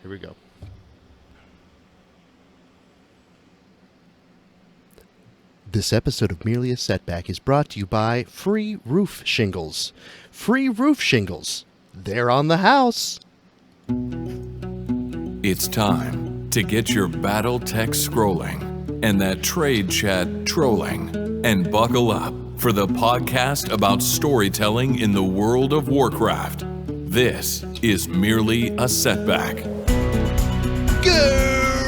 Here we go. This episode of Merely a Setback is brought to you by Free Roof Shingles. Free Roof Shingles. They're on the house. It's time to get your battle text scrolling and that trade chat trolling, and buckle up for the podcast about storytelling in the world of Warcraft. This is Merely a Setback.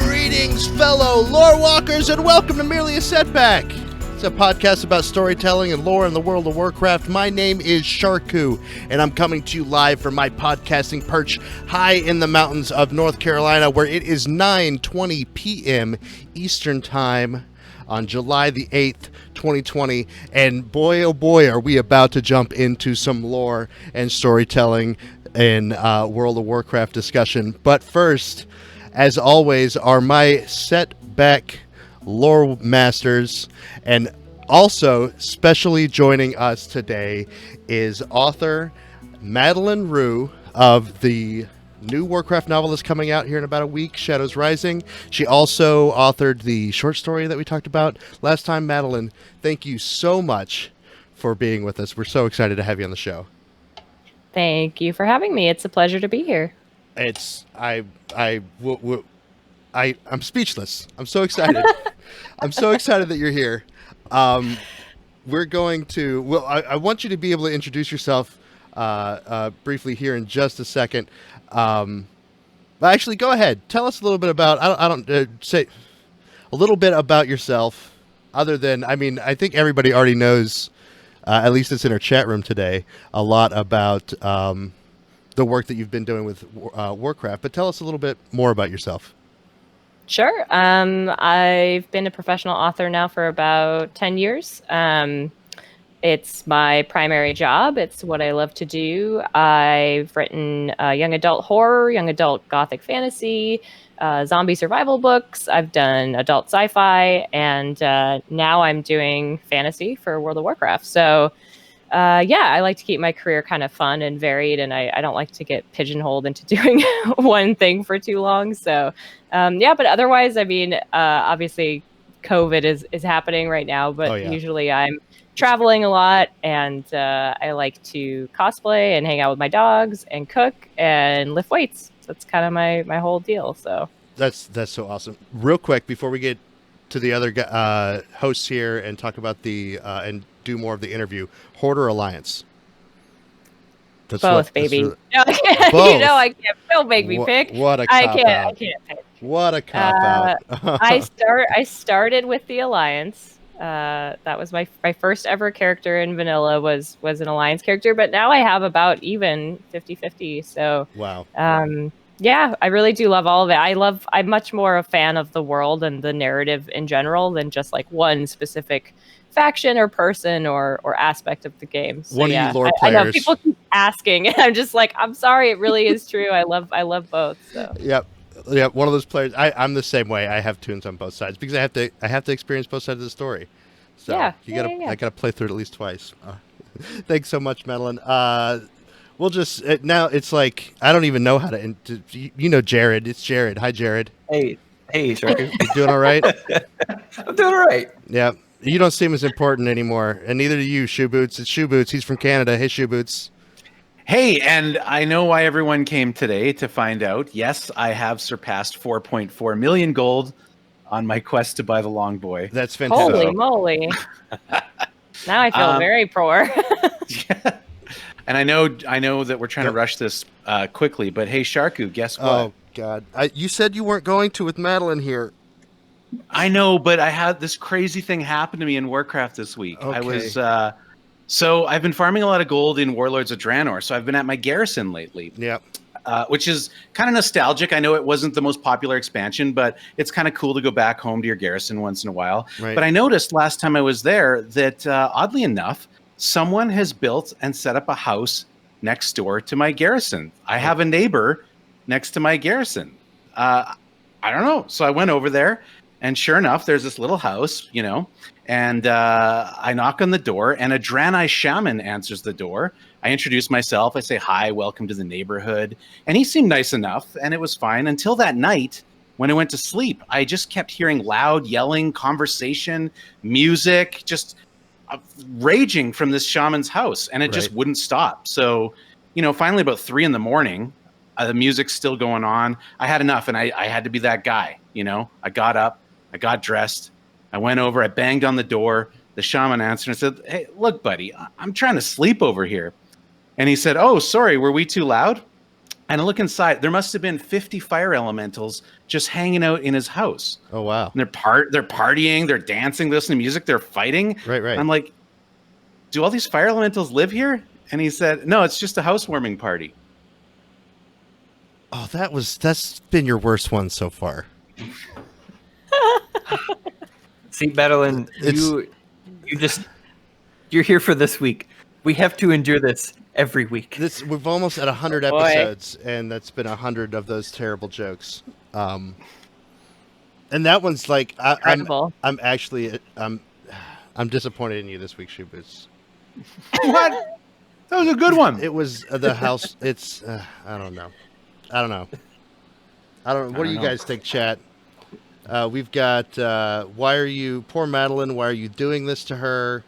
Greetings, fellow lore walkers, and welcome to Merely a Setback. It's a podcast about storytelling and lore in the world of Warcraft. My name is Sharku, and I'm coming to you live from my podcasting perch high in the mountains of North Carolina, where it is 9:20 p.m. Eastern Time on July the 8th, 2020. And boy, oh boy, are we about to jump into some lore and storytelling in World of Warcraft discussion. But first, as always, are my Setback Loremasters, and also specially joining us today is author Madeleine Roux of the new Warcraft novel that's coming out here in about a week, Shadows Rising. She also authored the short story that we talked about last time. Madeleine, thank you so much for being with us. We're so excited to have you on the show. Thank you for having me. It's a pleasure to be here. I'm speechless. I'm so excited. I'm so excited that you're here. We're going to. Well, I want you to be able to introduce yourself briefly here in just a second. But actually, go ahead. Tell us a little bit about. Say a little bit about yourself. Other than, I think everybody already knows. At least it's in our chat room today. A lot about the work that you've been doing with Warcraft. But tell us a little bit more about yourself. Sure. I've been a professional author now for about 10 years. It's my primary job. It's what I love to do. I've written young adult horror, young adult gothic fantasy, zombie survival books. I've done adult sci-fi, and now I'm doing fantasy for World of Warcraft. So I like to keep my career kind of fun and varied, and I don't like to get pigeonholed into doing one thing for too long. So, but otherwise, obviously COVID is happening right now, but usually I'm traveling a lot, and I like to cosplay and hang out with my dogs and cook and lift weights. So that's kind of my whole deal. So that's so awesome. Real quick, before we get to the other hosts here and talk about and do more of the interview, Horde or Alliance? That's both, baby. Both. I can't. Don't make me pick. What a cop out. I can't pick. What a cop out. I started with the Alliance. That was my first ever character in vanilla was an Alliance character, but now I have about even 50-50. So wow. I really do love all of it. I'm much more a fan of the world and the narrative in general than just like one specific faction or person or aspect of the game. So, one of you lore players. I know people keep asking, and I'm just like, I'm sorry, it really is true. I love both. So. Yep. One of those players. I'm the same way. I have tunes on both sides because I have to experience both sides of the story. So I gotta play through it at least twice. Thanks so much, Madeleine. We'll just now. It's like I don't even know how to. Jared. It's Jared. Hi, Jared. Hey, Sharky. You doing all right? I'm doing all right. Yeah. You don't seem as important anymore, and neither do you, Shoe Boots. It's Shoe Boots. He's from Canada. Hey, Shoe Boots. Hey, and I know why everyone came today to find out. Yes, I have surpassed 4.4 million gold on my quest to buy the Long Boy. That's fantastic. Holy moly. Now I feel very poor. Yeah. And I know that we're trying to rush this quickly, but hey, Sharku, guess what? Oh, God. You said you weren't going to with Madeleine here. I know, but I had this crazy thing happen to me in Warcraft this week. Okay. I was so I've been farming a lot of gold in Warlords of Draenor, so I've been at my garrison lately. Yeah. Which is kind of nostalgic. I know it wasn't the most popular expansion, but it's kind of cool to go back home to your garrison once in a while. Right. But I noticed last time I was there that oddly enough, someone has built and set up a house next door to my garrison. I have a neighbor next to my garrison. I don't know. So I went over there And sure enough, there's this little house, and I knock on the door, and a Draenei shaman answers the door. I introduce myself. I say, hi, welcome to the neighborhood. And he seemed nice enough, and it was fine until that night when I went to sleep. I just kept hearing loud yelling, conversation, music, just raging from this shaman's house, and it just wouldn't stop. So, finally about 3 a.m, the music's still going on. I had enough, and I had to be that guy. I got up, I got dressed, I went over, I banged on the door. The shaman answered and said, hey, look, buddy, I'm trying to sleep over here. And he said, oh, sorry, were we too loud? And I look inside. There must have been 50 fire elementals just hanging out in his house. Oh, wow. And they're partying, they're dancing, listening to music, they're fighting. Right. I'm like, do all these fire elementals live here? And he said, no, it's just a housewarming party. Oh, that's been your worst one so far. See, Madeleine, you're here for this week. We have to endure this every week. We've almost at 100 episodes, and that's been 100 of those terrible jokes. And that one's like, I'm disappointed in you this week, Shubus. What? That was a good one. It was the house. It's I don't know. What do you guys think, chat? We've got poor Madeleine, why are you doing this to her?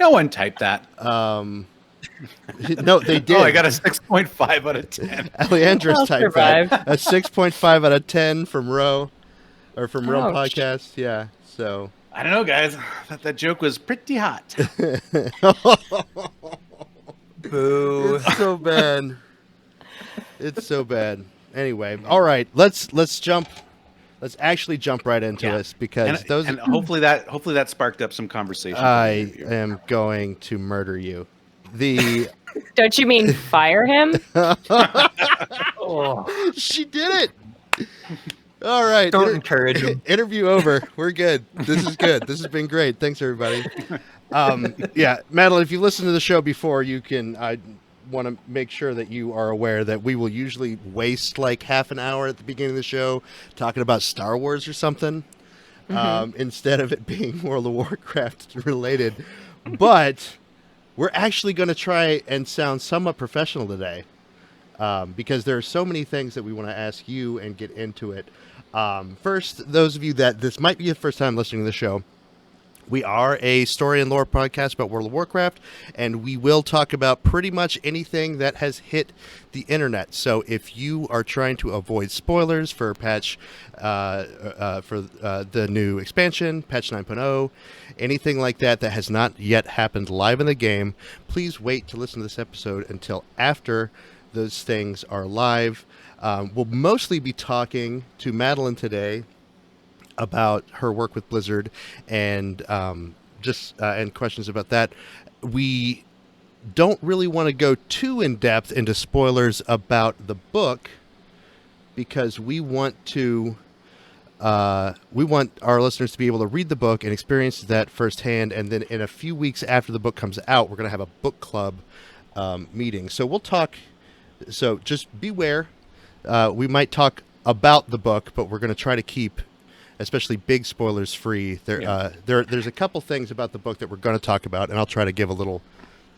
No one typed that. No, they did. Oh, I got a 6.5 out of 10. Leandra's typed that. A 6.5 out of 10 from Roe, or from Roe Podcast. Yeah, so. I don't know, guys. I thought that joke was pretty hot. Boo. It's so bad. It's so bad. Anyway, all right. Let's jump. Let's actually jump right into this because and hopefully that sparked up some conversation. I am going to murder you. Don't you mean fire him? Oh. She did it. All right. Don't encourage him. Interview over. We're good. This is good. This has been great. Thanks, everybody. Madeleine, if you listened to the show before, I want to make sure that you are aware that we will usually waste like half an hour at the beginning of the show talking about Star Wars or something, instead of it being World of Warcraft related. But we're actually going to try and sound somewhat professional today, because there are so many things that we want to ask you and get into it. First, those of you that this might be the first time listening to the show, we are a story and lore podcast about World of Warcraft, and we will talk about pretty much anything that has hit the internet. So if you are trying to avoid spoilers for the new expansion, patch 9.0, anything like that has not yet happened live in the game, please wait to listen to this episode until after those things are live. We'll mostly be talking to Madeleine today about her work with Blizzard and and questions about that. We don't really want to go too in depth into spoilers about the book because we want our listeners to be able to read the book and experience that firsthand. And then in a few weeks after the book comes out, we're going to have a book club meeting. So we'll talk. So just beware. We might talk about the book, but we're going to try to keep especially big spoilers free. There's a couple things about the book that we're going to talk about, and I'll try to give a little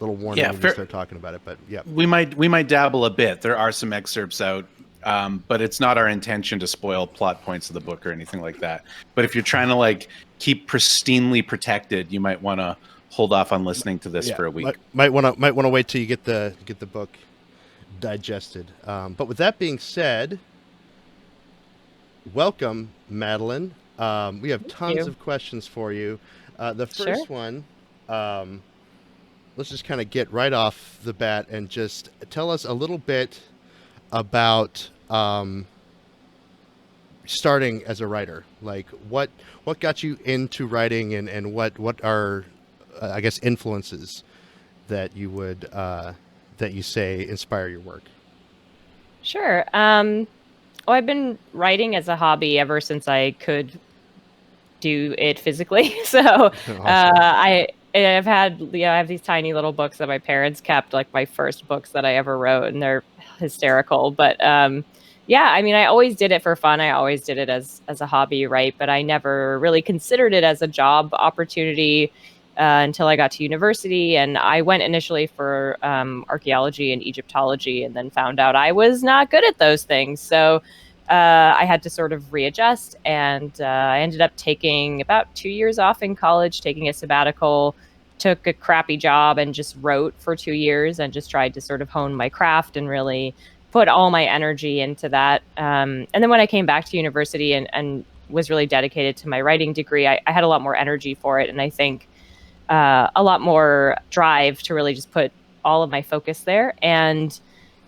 warning when we start talking about it. But yeah, we might dabble a bit. There are some excerpts out, but it's not our intention to spoil plot points of the book or anything like that. But if you're trying to keep pristinely protected, you might want to hold off on listening to this for a week. Might want to wait till you get the book digested. But with that being said, welcome, Madeleine. We have tons of questions for you. The first one, let's just kind of get right off the bat and just tell us a little bit about starting as a writer. Like what got you into writing, and what are I guess influences that you would that you say inspire your work? Sure. I've been writing as a hobby ever since I could do it physically. So Awesome. I have these tiny little books that my parents kept, like my first books that I ever wrote, and they're hysterical. But Yeah, I mean, I always did it for fun. I always did it as a hobby, right? But I never really considered it as a job opportunity until I got to university. And I went initially for archaeology and Egyptology, and then found out I was not good at those things. So I had to sort of readjust, and I ended up taking about 2 years off in college, taking a sabbatical. Took a crappy job and just wrote for 2 years and just tried to sort of hone my craft and really put all my energy into that. And then when I came back to university and was really dedicated to my writing degree, I had a lot more energy for it. And I think a lot more drive to really just put all of my focus there. And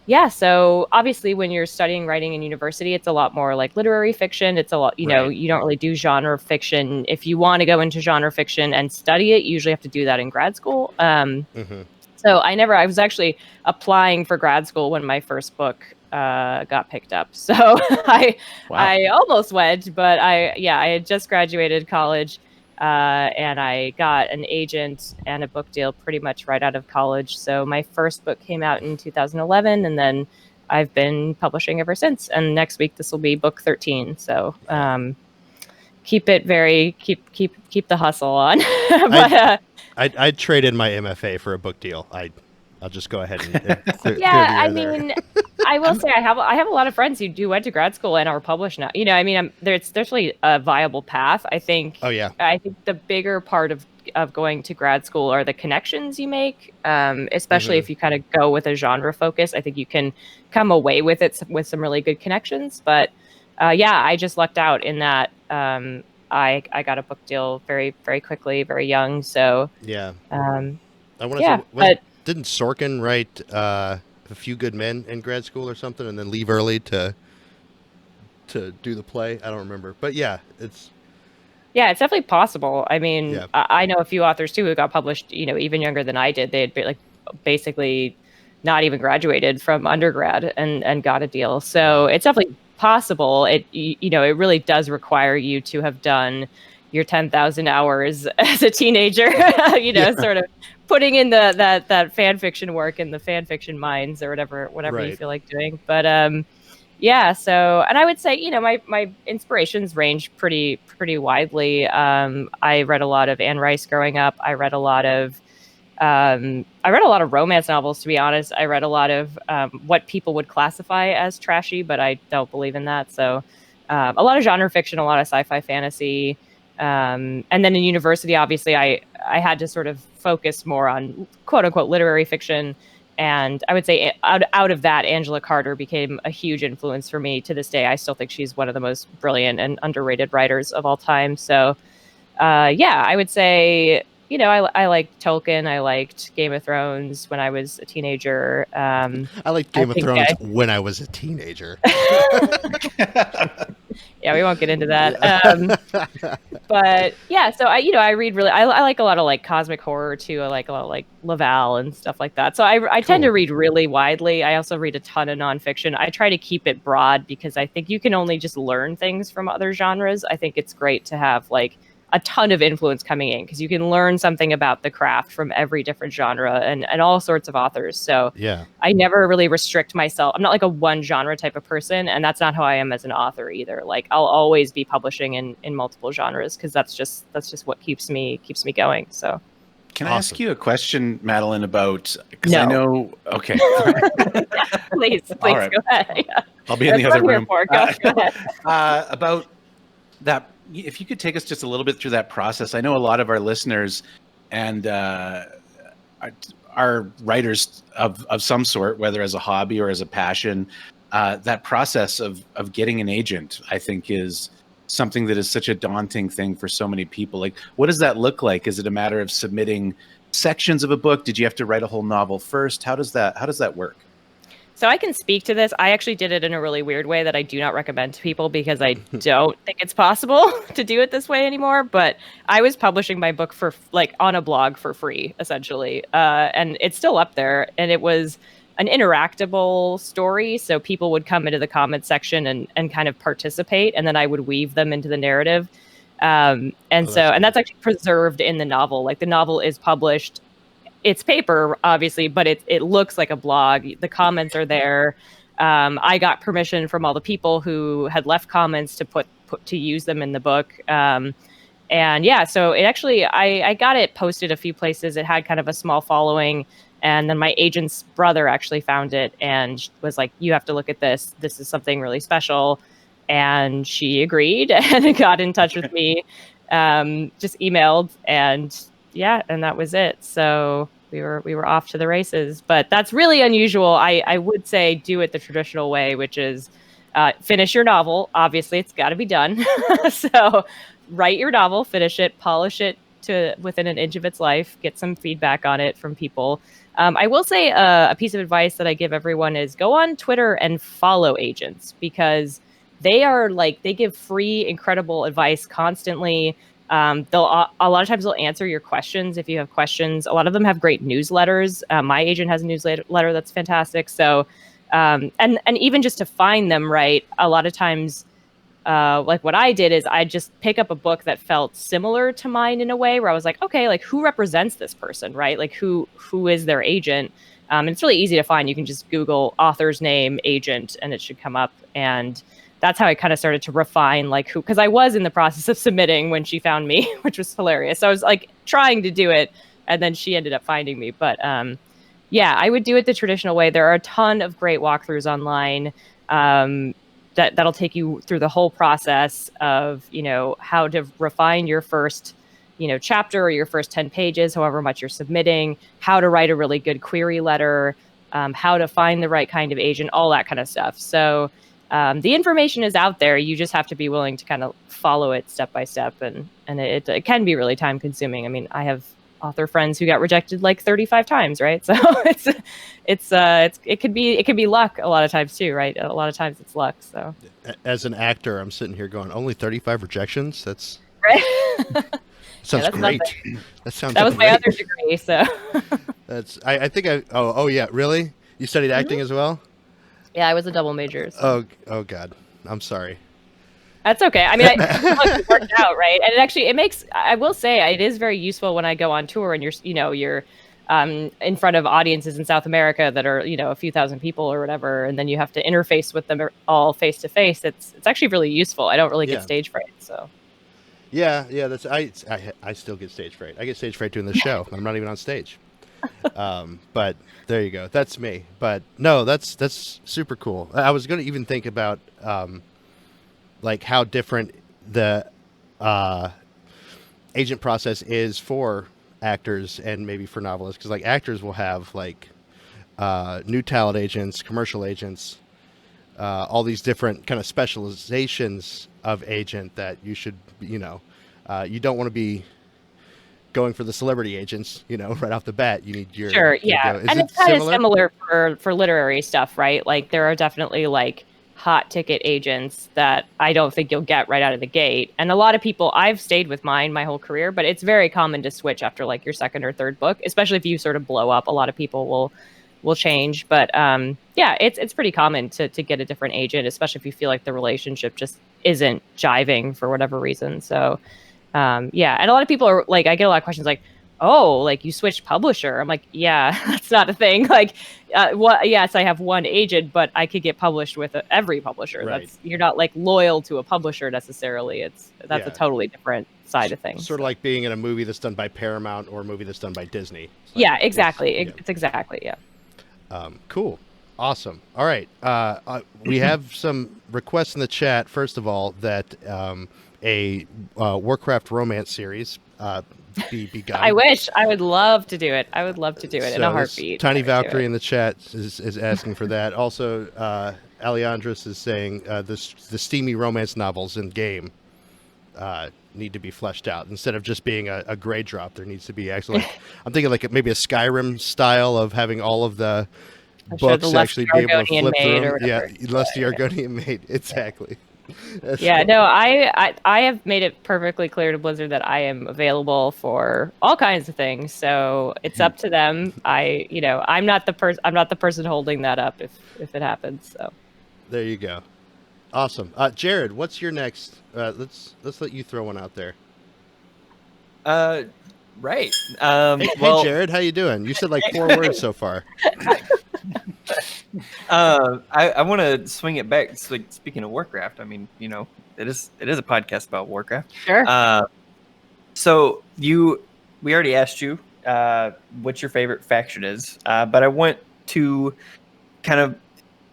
yeah, so obviously when you're studying writing in university, it's a lot more like literary fiction. It's a lot, Right. you don't really do genre fiction. If you want to go into genre fiction and study it, you usually have to do that in grad school. Mm-hmm. So I was actually applying for grad school when my first book got picked up. So I almost went, but I had just graduated college, and I got an agent and a book deal pretty much right out of college. So my first book came out in 2011, and then I've been publishing ever since. And next week this will be book 13. So keep the hustle on. But I'd trade in my MFA for a book deal. I'll just go ahead and clear yeah, the I air there. mean, I will say I have a lot of friends who went to grad school and are published now. I mean, there's really a viable path. I think. Oh yeah. I think the bigger part of going to grad school are the connections you make, especially if you kind of go with a genre focus. I think you can come away with it with some really good connections. But yeah, I just lucked out in that I got a book deal very, very quickly, very young. So Yeah. um, I want to yeah, say, didn't Sorkin write A Few Good Men in grad school or something, and then leave early to do the play? I don't remember, but yeah, it's definitely possible. I mean, Yeah. I know a few authors too who got published, even younger than I did. They had like basically not even graduated from undergrad and got a deal. So it's definitely possible. It really does require you to have done your 10,000 hours as a teenager, sort of putting in that fan fiction work in the fan fiction minds or whatever you Right. feel like doing. But yeah, so, and I would say, my inspirations range pretty widely. I read a lot of Anne Rice growing up. I read a lot of romance novels, to be honest. I read a lot of what people would classify as trashy, but I don't believe in that. So a lot of genre fiction, a lot of sci-fi fantasy. And then in university, obviously, I had to sort of focus more on quote unquote literary fiction. And I would say out of that, Angela Carter became a huge influence for me to this day. I still think she's one of the most brilliant and underrated writers of all time. So yeah, I would say, I liked Tolkien. I liked Game of Thrones when I was a teenager. I liked Game of Thrones when I was a teenager. Yeah, we won't get into that. But yeah, so I read really. I like a lot of like cosmic horror too. I like a lot of like Laval and stuff like that. So I tend to read really widely. I also read a ton of nonfiction. I try to keep it broad because I think you can only just learn things from other genres. I think it's great to have like a ton of influence coming in because you can learn something about the craft from every different genre and all sorts of authors. So Yeah. I never really restrict myself. I'm not like a one genre type of person, and that's not how I am as an author either. Like I'll always be publishing in multiple genres because that's just what keeps me going. So Can I ask you a question, Madeleine, about, because No. I know, okay. please All right. go ahead. Yeah. I'll be in the That's other what I'm room. here for. Go ahead. About that, if you could take us just a little bit through that process. I know a lot of our listeners and are writers of some sort, whether as a hobby or as a passion. That process of getting an agent, I think, is something that is such a daunting thing for so many people. Like, what does that look like? Is it a matter of submitting sections of a book? Did you have to write a whole novel first? How does that work? So I can speak to this. I actually did it in a really weird way that I do not recommend to people because I don't think it's possible to do it this way anymore. But I was publishing my book for like on a blog for free, essentially. And it's still up there. And it was an interactable story. So people would come into the comments section and kind of participate. And then I would weave them into the narrative. And that's actually preserved in the novel. Like the novel is published. It's paper, obviously, but it looks like a blog. The comments are there. I got permission from all the people who had left comments to to use them in the book. And yeah, so it actually, I got it posted a few places. It had kind of a small following. And then my agent's brother actually found it and was like, you have to look at this. This is something really special. And she agreed and got in touch with me, just emailed, and yeah, and that was it. So we were off to the races. But that's really unusual. I would say do it the traditional way, which is finish your novel. Obviously, it's got to be done. So write your novel, finish it, polish it to within an inch of its life, get some feedback on it from people. I will say a piece of advice that I give everyone is go on Twitter and follow agents, because they give free, incredible advice constantly. A lot of times they'll answer your questions if you have questions. A lot of them have great newsletters. My agent has a newsletter that's fantastic. So, and even just to find them, right, a lot of times, like what I did is I just pick up a book that felt similar to mine in a way where I was like, okay, like who represents this person, right? Like who is their agent? And it's really easy to find. You can just Google author's name, agent, and it should come up. And that's how I kind of started to refine like who, because I was in the process of submitting when she found me, which was hilarious. So I was like trying to do it, and then she ended up finding me. But yeah, I would do it the traditional way. There are a ton of great walkthroughs online. That'll take you through the whole process of, how to refine your first, chapter or your first 10 pages, however much you're submitting, how to write a really good query letter, how to find the right kind of agent, all that kind of stuff. So the information is out there. You just have to be willing to kind of follow it step by step. And it can be really time consuming. I mean, I have author friends who got rejected like 35 times, right? So it could be luck a lot of times too, right? A lot of times it's luck. So as an actor, I'm sitting here going, only 35 rejections? That's right. sounds great. That was my other degree. So I think oh yeah, really? You studied acting as well? Yeah, I was a double major. So. Oh God, I'm sorry. That's okay. I mean, it worked out, right? And it makes, I will say, it is very useful when I go on tour and you're in front of audiences in South America that are, a few thousand people or whatever, and then you have to interface with them all face to face. It's actually really useful. I don't really get stage fright, so. Yeah, that's I still get stage fright. I get stage fright doing the show. I'm not even on stage. But there you go. That's me. But no, that's super cool. I was going to even think about like how different the agent process is for actors and maybe for novelists, because like actors will have like new talent agents, commercial agents, all these different kind of specializations of agent that you should, you don't want to be going for the celebrity agents, right off the bat. You need your sure, yeah, and it's kind of similar for literary stuff, right? Like there are definitely like hot ticket agents that I don't think you'll get right out of the gate. And a lot of people, I've stayed with mine my whole career, but it's very common to switch after like your second or third book, especially if you sort of blow up. A lot of people will change, but yeah, it's pretty common to get a different agent, especially if you feel like the relationship just isn't jiving for whatever reason. So yeah, and a lot of people are like, I get a lot of questions like, oh, like you switched publisher. I'm like, yeah, that's not a thing. Like, yes, I have one agent, but I could get published with every publisher. Right. You're not like loyal to a publisher necessarily. That's a totally different side of things. Sort of like being in a movie that's done by Paramount or a movie that's done by Disney. Like, yeah, exactly. It's exactly, yeah. Cool. Awesome. All right. We have some requests in the chat. First of all, that a Warcraft romance series be begun. I wish. I would love to do it. I would love to do it in a heartbeat. Tiny Valkyrie in the chat is asking for that. Also, Alejandris is saying the steamy romance novels in game need to be fleshed out. Instead of just being a grade drop, there needs to be actually, I'm thinking like maybe a Skyrim style of having all of the books actually be able to flip through them. Yeah, Lusty Argonian Maid. Exactly. Yeah, no, I have made it perfectly clear to Blizzard that I am available for all kinds of things. So it's up to them. I'm not the person holding that up if it happens. So there you go. Awesome. Jared, what's your next? Let's let you throw one out there. Right. Hey, Jared, how you doing? You said like 4 words so far. I want to swing it back. It's like, speaking of Warcraft, I mean, it is a podcast about Warcraft. Sure. So we already asked you what your favorite faction is, but I want to kind of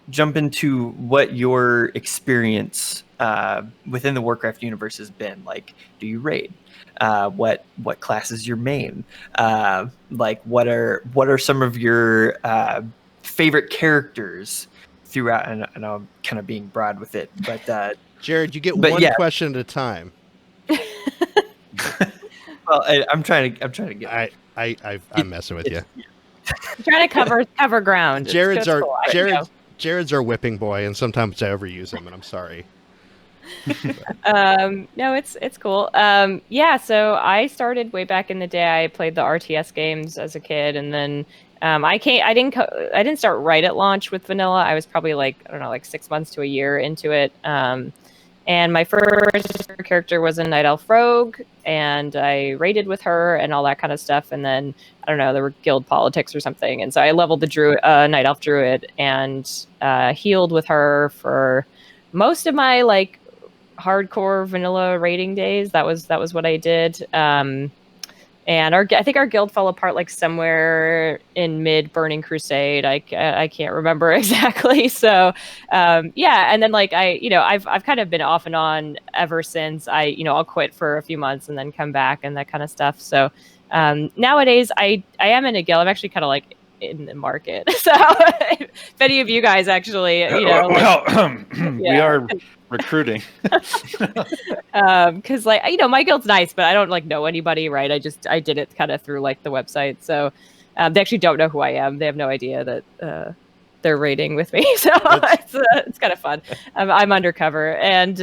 jump into what your experience within the Warcraft universe has been. Like, do you raid? What class is your main? Like, what are some of your favorite characters throughout? And I'm kind of being broad with it, but Jared, you get But one yeah. question at a time. well, I'm trying to get. I'm messing with you. I'm trying to cover ground. Jared's It's cool. I know. Jared's our whipping boy, and sometimes I overuse him, and I'm sorry. No, it's cool. Yeah, so I started way back in the day. I played the RTS games as a kid, and then I didn't start right at launch with vanilla. I was probably like 6 months to a year into it. And my first character was a Night Elf Rogue, and I raided with her and all that kind of stuff. And then I don't know, there were guild politics or something, and so I leveled the Night Elf Druid and healed with her for most of my like hardcore vanilla raiding days. That was what I did. And I think our guild fell apart like somewhere in mid Burning Crusade. I can't remember exactly. So yeah, and then like I've kind of been off and on ever since. I'll quit for a few months and then come back and that kind of stuff. So nowadays I am in a guild. I'm actually kind of like in the market. So if any of you guys actually, we are recruiting. Because my guild's nice, but I don't like know anybody, right? I did it kind of through like the website, so they actually don't know who I am. They have no idea that they're raiding with me, so it's kind of fun. I'm undercover, and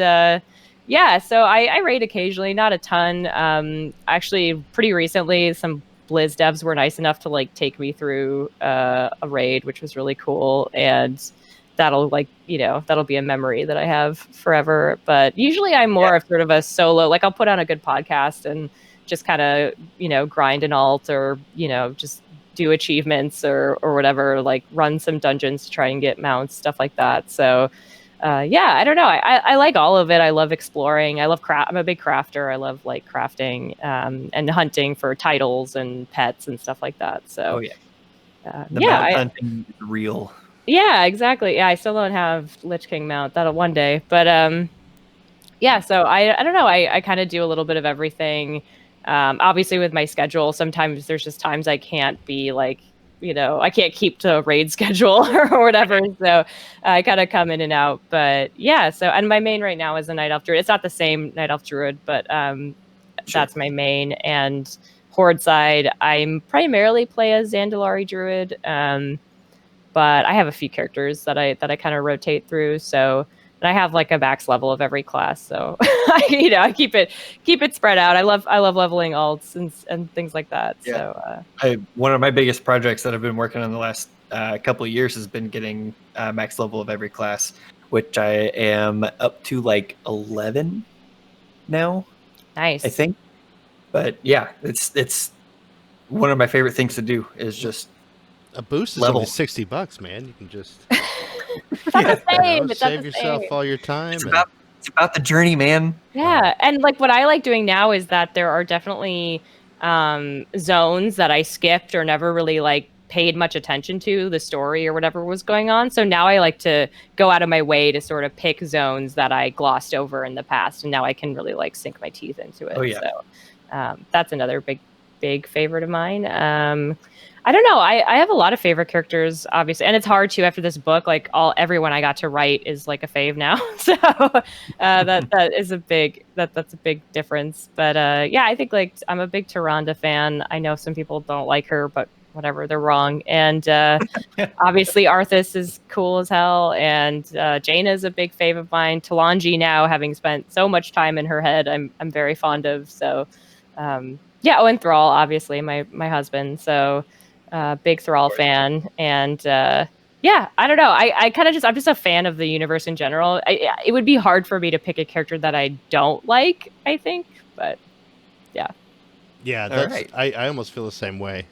yeah, so I raid occasionally, not a ton. Actually, pretty recently, some Blizz devs were nice enough to like take me through a raid, which was really cool, and that'll be a memory that I have forever. But usually I'm more of sort of a solo, like I'll put on a good podcast and just kind of, grind an alt or, just do achievements or whatever, like run some dungeons to try and get mounts, stuff like that. So yeah, I don't know. I like all of it. I love exploring. I love I'm a big crafter. I love like crafting and hunting for titles and pets and stuff like that. So the mount hunting is real. Yeah, exactly. Yeah, I still don't have Lich King mount. That'll one day. But yeah, so I don't know. I kind of do a little bit of everything. Obviously with my schedule, sometimes there's just times I can't be like, I can't keep to raid schedule or whatever. So I kind of come in and out. But yeah, so and my main right now is a Night Elf Druid. It's not the same Night Elf Druid, but that's my main. And Horde side, I'm primarily play as Zandalari Druid. But I have a few characters that I kind of rotate through. So, and I have like a max level of every class. So, I keep it spread out. I love leveling alts and things like that. Yeah. So, one of my biggest projects that I've been working on the last couple of years has been getting max level of every class, which I am up to like 11 now. Nice. I think. But yeah, it's one of my favorite things to do is just. A boost is only $60, man. You can just save yourself all your time. It's about the journey, man. Yeah, and like what I like doing now is that there are definitely zones that I skipped or never really like paid much attention to the story or whatever was going on. So now I like to go out of my way to sort of pick zones that I glossed over in the past, and now I can really like sink my teeth into it. Oh yeah. So that's another big favorite of mine. I don't know. I have a lot of favorite characters, obviously, and it's hard to after this book. Like everyone I got to write is like a fave now, so that is that's a big difference. But yeah, I think like I'm a big Tyrande fan. I know some people don't like her, but whatever, they're wrong. And obviously Arthas is cool as hell, and Jaina is a big fave of mine. Talanji now, having spent so much time in her head, I'm very fond of. So yeah, and Thrall, obviously my husband. So. Big Thrall fan, and yeah, I don't know. I'm just a fan of the universe in general. It would be hard for me to pick a character that I don't like, I think, but yeah. Yeah, that's right. I almost feel the same way.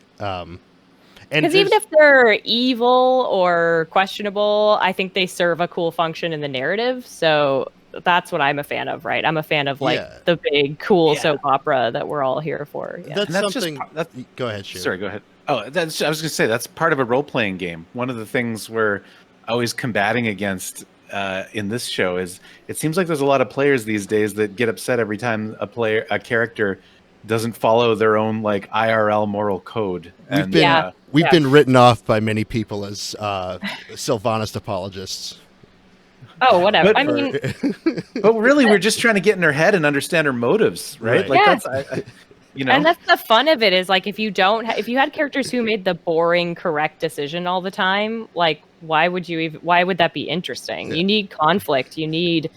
And Because even if they're evil or questionable, I think they serve a cool function in the narrative. So that's what I'm a fan of, right? I'm a fan of like Yeah. the big, cool Yeah. soap opera that we're all here for. Yeah. that's And that's something. just Go ahead, Shu. Sorry, go ahead. Oh, I was going to say that's part of a role-playing game. One of the things we're always combating against in this show is it seems like there's a lot of players these days that get upset every time a character doesn't follow their own like IRL moral code. We've been written off by many people as Sylvanas apologists. Oh, whatever. But I mean, but really, we're just trying to get in her head and understand her motives, right? Right. Like Yeah. that's, you know. and that's the fun of it is like if you had characters who made the boring, correct decision all the time, like why would that be interesting? Yeah. You need conflict. You need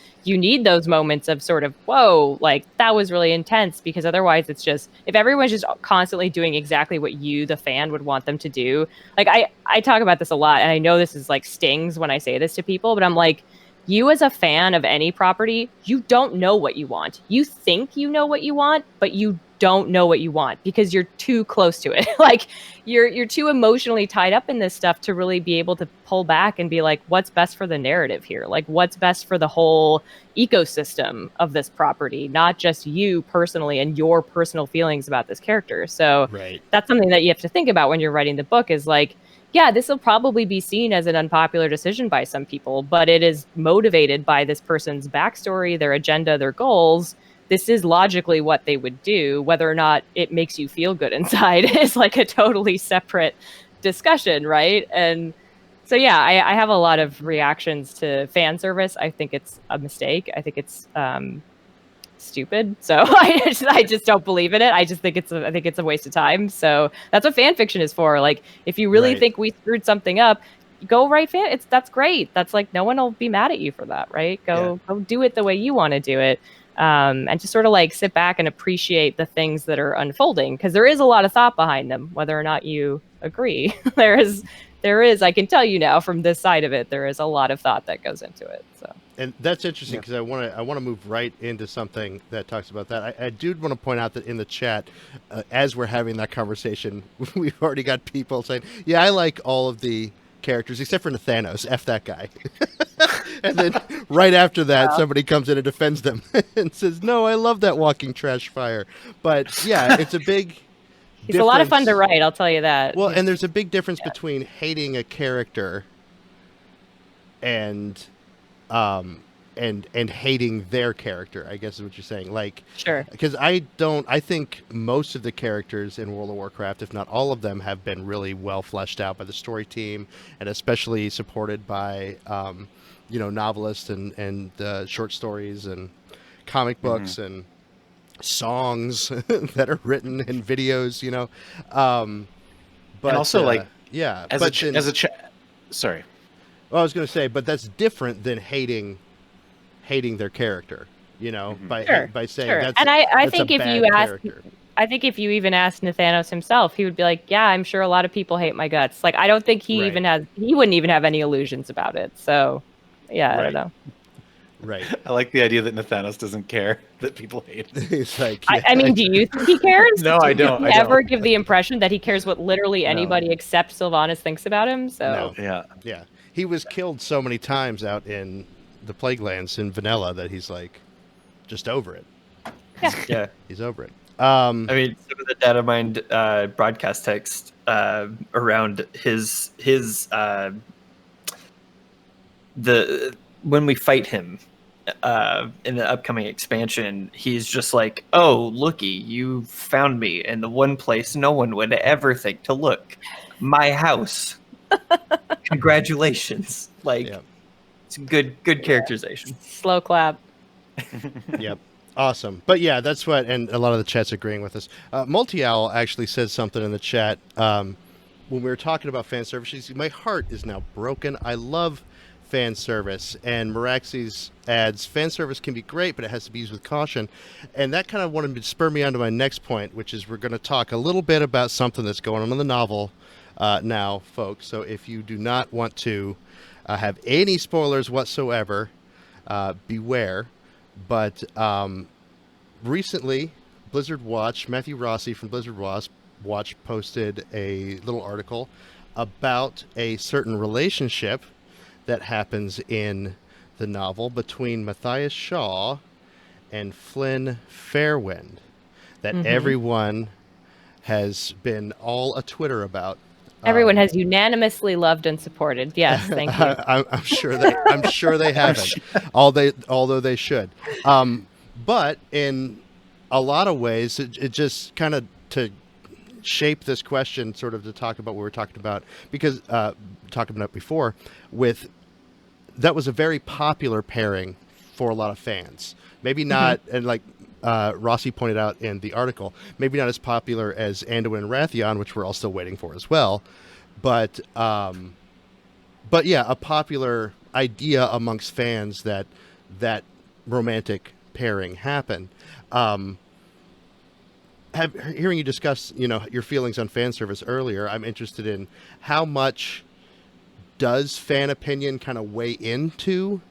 those moments of sort of, whoa, like that was really intense, because otherwise it's just, if everyone's just constantly doing exactly what you, the fan, would want them to do. Like I talk about this a lot, and I know this is like stings when I say this to people, but I'm like, you as a fan of any property, you don't know what you want. You think you know what you want, but you don't know what you want because you're too close to it. Like you're too emotionally tied up in this stuff to really be able to pull back and be like, what's best for the narrative here? Like what's best for the whole ecosystem of this property, not just you personally and your personal feelings about this character. So Right. that's something that you have to think about when you're writing the book, is like, yeah, this will probably be seen as an unpopular decision by some people, but it is motivated by this person's backstory, their agenda, their goals. This is logically what they would do. Whether or not it makes you feel good inside is like a totally separate discussion, right? And so, yeah, I have a lot of reactions to fan service. I think it's a mistake. I think it's stupid. So I just don't believe in it. I just think it's a waste of time. So that's what fan fiction is for. Like, if you really Right. think we screwed something up, go write fan. That's great. That's like, no one will be mad at you for that, right? Go do it the way you want to do it. And just sort of like sit back and appreciate the things that are unfolding, because there is a lot of thought behind them, whether or not you agree. there is, I can tell you now from this side of it, there is a lot of thought that goes into it. So. And that's interesting because I want to move right into something that talks about that. I do want to point out that in the chat, as we're having that conversation, we've already got people saying, "Yeah, I like all of the characters except for Nathanos. F that guy." And then right after that, somebody comes in and defends them and says, "No, I love that walking trash fire." But yeah, it's a big. He's a lot of fun to write, I'll tell you that. Well, and there's a big difference between hating a character and hating their character, I guess is what you're saying. Like, Sure. because I think most of the characters in World of Warcraft, if not all of them, have been really well fleshed out by the story team, and especially supported by, novelists and short stories and comic books and songs that are written in videos, but and also sorry. Well, I was going to say, but that's different than hating their character, by saying that's. And I that's think a if bad you ask, character. I think if you even asked Nathanos himself, he would be like, "Yeah, I'm sure a lot of people hate my guts." Like, I don't think he wouldn't even have any illusions about it. So, yeah, I don't know. Right. I like the idea that Nathanos doesn't care that people hate him. He's like, I mean, do you think he cares? No, I don't. Do you ever give the impression that he cares what literally anybody except Sylvanas thinks about him? So No. Yeah. He was killed so many times out in the Plaguelands in Vanilla that he's like just over it. Yeah. He's over it. I mean, some of the data mined broadcast text around his when we fight him in the upcoming expansion, he's just like, "Oh, looky, you found me in the one place no one would ever think to look, my house. Congratulations!" Like, it's good characterization. slow clap. Yep. Awesome. But yeah, that's what, and a lot of the chat's agreeing with us. Multi-Owl actually said something in the chat when we were talking about fan service. She said, "My heart is now broken. I love fan service." And Meraxes adds, "Fan service can be great, but it has to be used with caution." And that kind of wanted to spur me on to my next point, which is we're going to talk a little bit about something that's going on in the novel now, folks. So if you do not want to have any spoilers whatsoever, beware. But recently, Blizzard Watch, Matthew Rossi from Blizzard Watch watched posted a little article about a certain relationship that happens in the novel between Matthias Shaw and Flynn Fairwind that everyone has been all a Twitter about. Everyone has unanimously loved and supported. Yes, thank you. I'm sure they haven't. Although they should. But in a lot of ways, it just kind of to shape this question, sort of to talk about what we were talking about, because talking about before, with that was a very popular pairing for a lot of fans. Maybe not, and like Rossi pointed out in the article, maybe not as popular as Anduin and Wrathion, which we're all still waiting for as well. But yeah, a popular idea amongst fans that romantic pairing happen. Hearing you discuss, your feelings on fan service earlier, I'm interested in how much does fan opinion kind of weigh into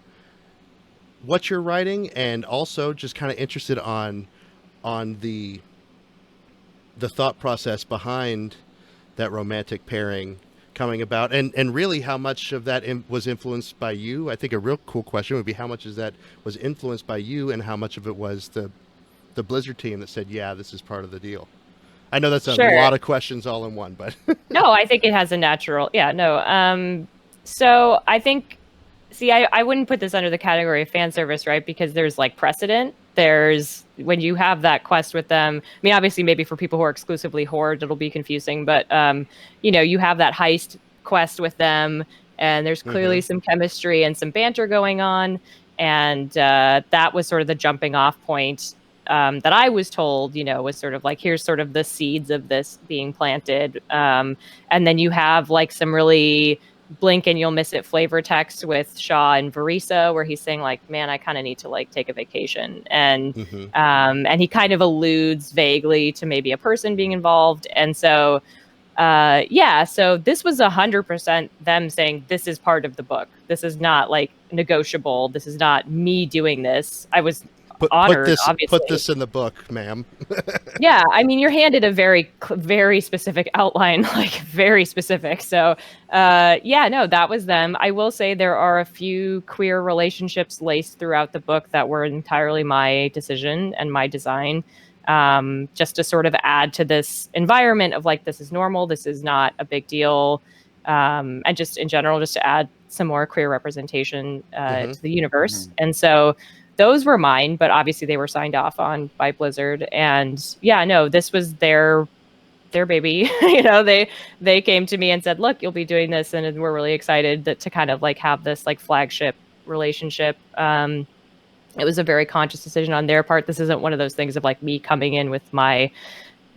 what you're writing, and also just kind of interested on the thought process behind that romantic pairing coming about, and really how much of that was influenced by you. I think a real cool question would be how much of that was influenced by you, and how much of it was the Blizzard team that said, yeah, this is part of the deal. I know that's a lot of questions all in one, but no, I think it has a natural. Yeah, no. So I think, I wouldn't put this under the category of fan service, right? Because there's like precedent. There's when you have that quest with them. I mean, obviously, maybe for people who are exclusively Horde, it'll be confusing. But you have that heist quest with them, and there's clearly some chemistry and some banter going on, and that was sort of the jumping off point. That I was told, was sort of like, here's sort of the seeds of this being planted. And then you have like some really blink and you'll miss it flavor text with Shaw and Varisa, where he's saying like, man, I kind of need to like take a vacation. And he kind of alludes vaguely to maybe a person being involved. And so, so this was 100% them saying, this is part of the book. This is not like negotiable. This is not me doing this. I was honored, obviously. Put this in the book, ma'am. Yeah, I mean, you're handed a very, very specific outline, like very specific. So, that was them. I will say there are a few queer relationships laced throughout the book that were entirely my decision and my design, just to sort of add to this environment of like, this is normal, this is not a big deal, and just in general, just to add some more queer representation to the universe. And so those were mine, but obviously they were signed off on by Blizzard. And this was their baby. They came to me and said, look, you'll be doing this, and we're really excited to kind of like have this like flagship relationship. It was a very conscious decision on their part. This isn't one of those things of like me coming in with my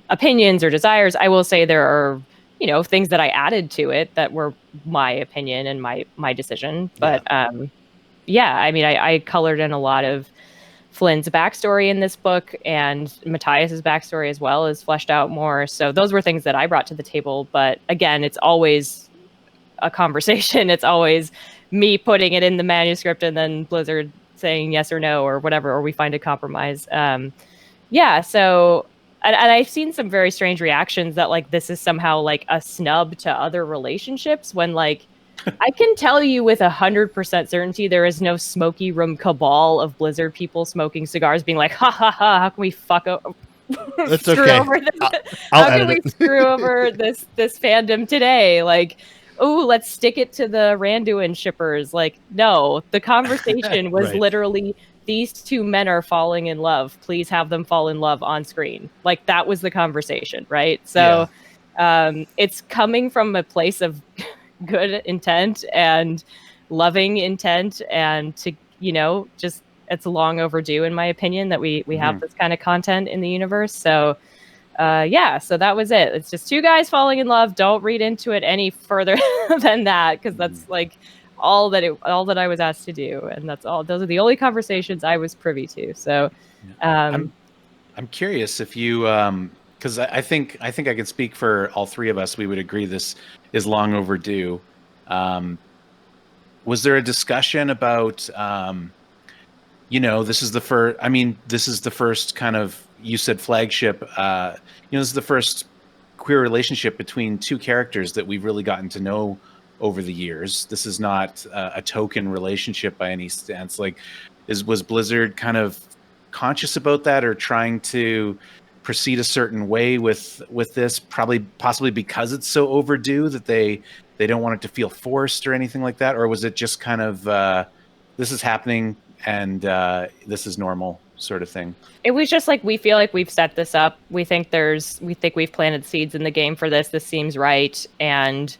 opinions or desires. I will say there are things that I added to it that were my opinion and my decision, but I mean, I colored in a lot of Flynn's backstory in this book, and Matthias's backstory as well is fleshed out more. So those were things that I brought to the table. But again, it's always a conversation. It's always me putting it in the manuscript and then Blizzard saying yes or no or whatever, or we find a compromise. So, and I've seen some very strange reactions that like this is somehow like a snub to other relationships, when like, I can tell you with 100% certainty there is no smoky room cabal of Blizzard people smoking cigars being like, ha ha ha, how can we screw over this? How can we screw over this fandom today? Like, oh, let's stick it to the Randuin shippers. Like, no, the conversation was literally, these two men are falling in love. Please have them fall in love on screen. Like, that was the conversation, right? So it's coming from a place of good intent and loving intent, and to just it's long overdue in my opinion that we have this kind of content in the universe. So so that was it. It's just two guys falling in love. Don't read into it any further than that, because that's like all that I was asked to do, and that's all. Those are the only conversations I was privy to. So I'm curious if you because I think I can speak for all three of us. We would agree this is long overdue. Was there a discussion about, this is the first, this is the first kind of, you said flagship, this is the first queer relationship between two characters that we've really gotten to know over the years. This is not a token relationship by any stance. Like, was Blizzard kind of conscious about that, or trying to proceed a certain way with this, possibly because it's so overdue that they don't want it to feel forced or anything like that? Or was it just kind of this is happening and this is normal sort of thing? It was just like, we feel like we've set this up. We think we've planted seeds in the game for this. This seems right, and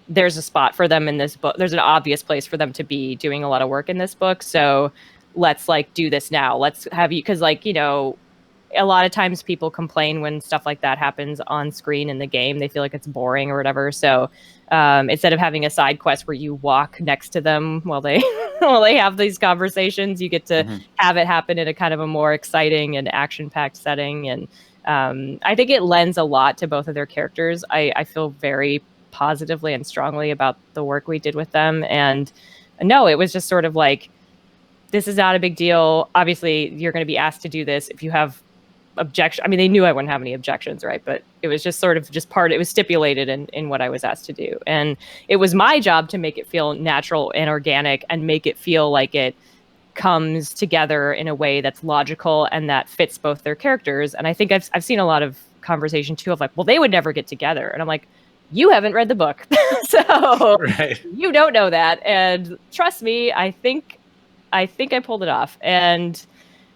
there's a spot for them in this book. There's an obvious place for them to be doing a lot of work in this book. So let's like do this now. Let's have you, because like, you know, a lot of times people complain when stuff like that happens on screen in the game. They feel like it's boring or whatever. So instead of having a side quest where you walk next to them while they while they have these conversations, you get to have it happen in a kind of a more exciting and action-packed setting. And I think it lends a lot to both of their characters. I feel very positively and strongly about the work we did with them. And no, it was just sort of like, this is not a big deal. Obviously, you're going to be asked to do this. If you have objection, I mean, they knew I wouldn't have any objections, right? But it was just sort of just it was stipulated in what I was asked to do. And it was my job to make it feel natural and organic and make it feel like it comes together in a way that's logical and that fits both their characters. And I think I've seen a lot of conversation too of like, well, they would never get together. And I'm like, you haven't read the book. So You don't know that. And trust me, I think I pulled it off. And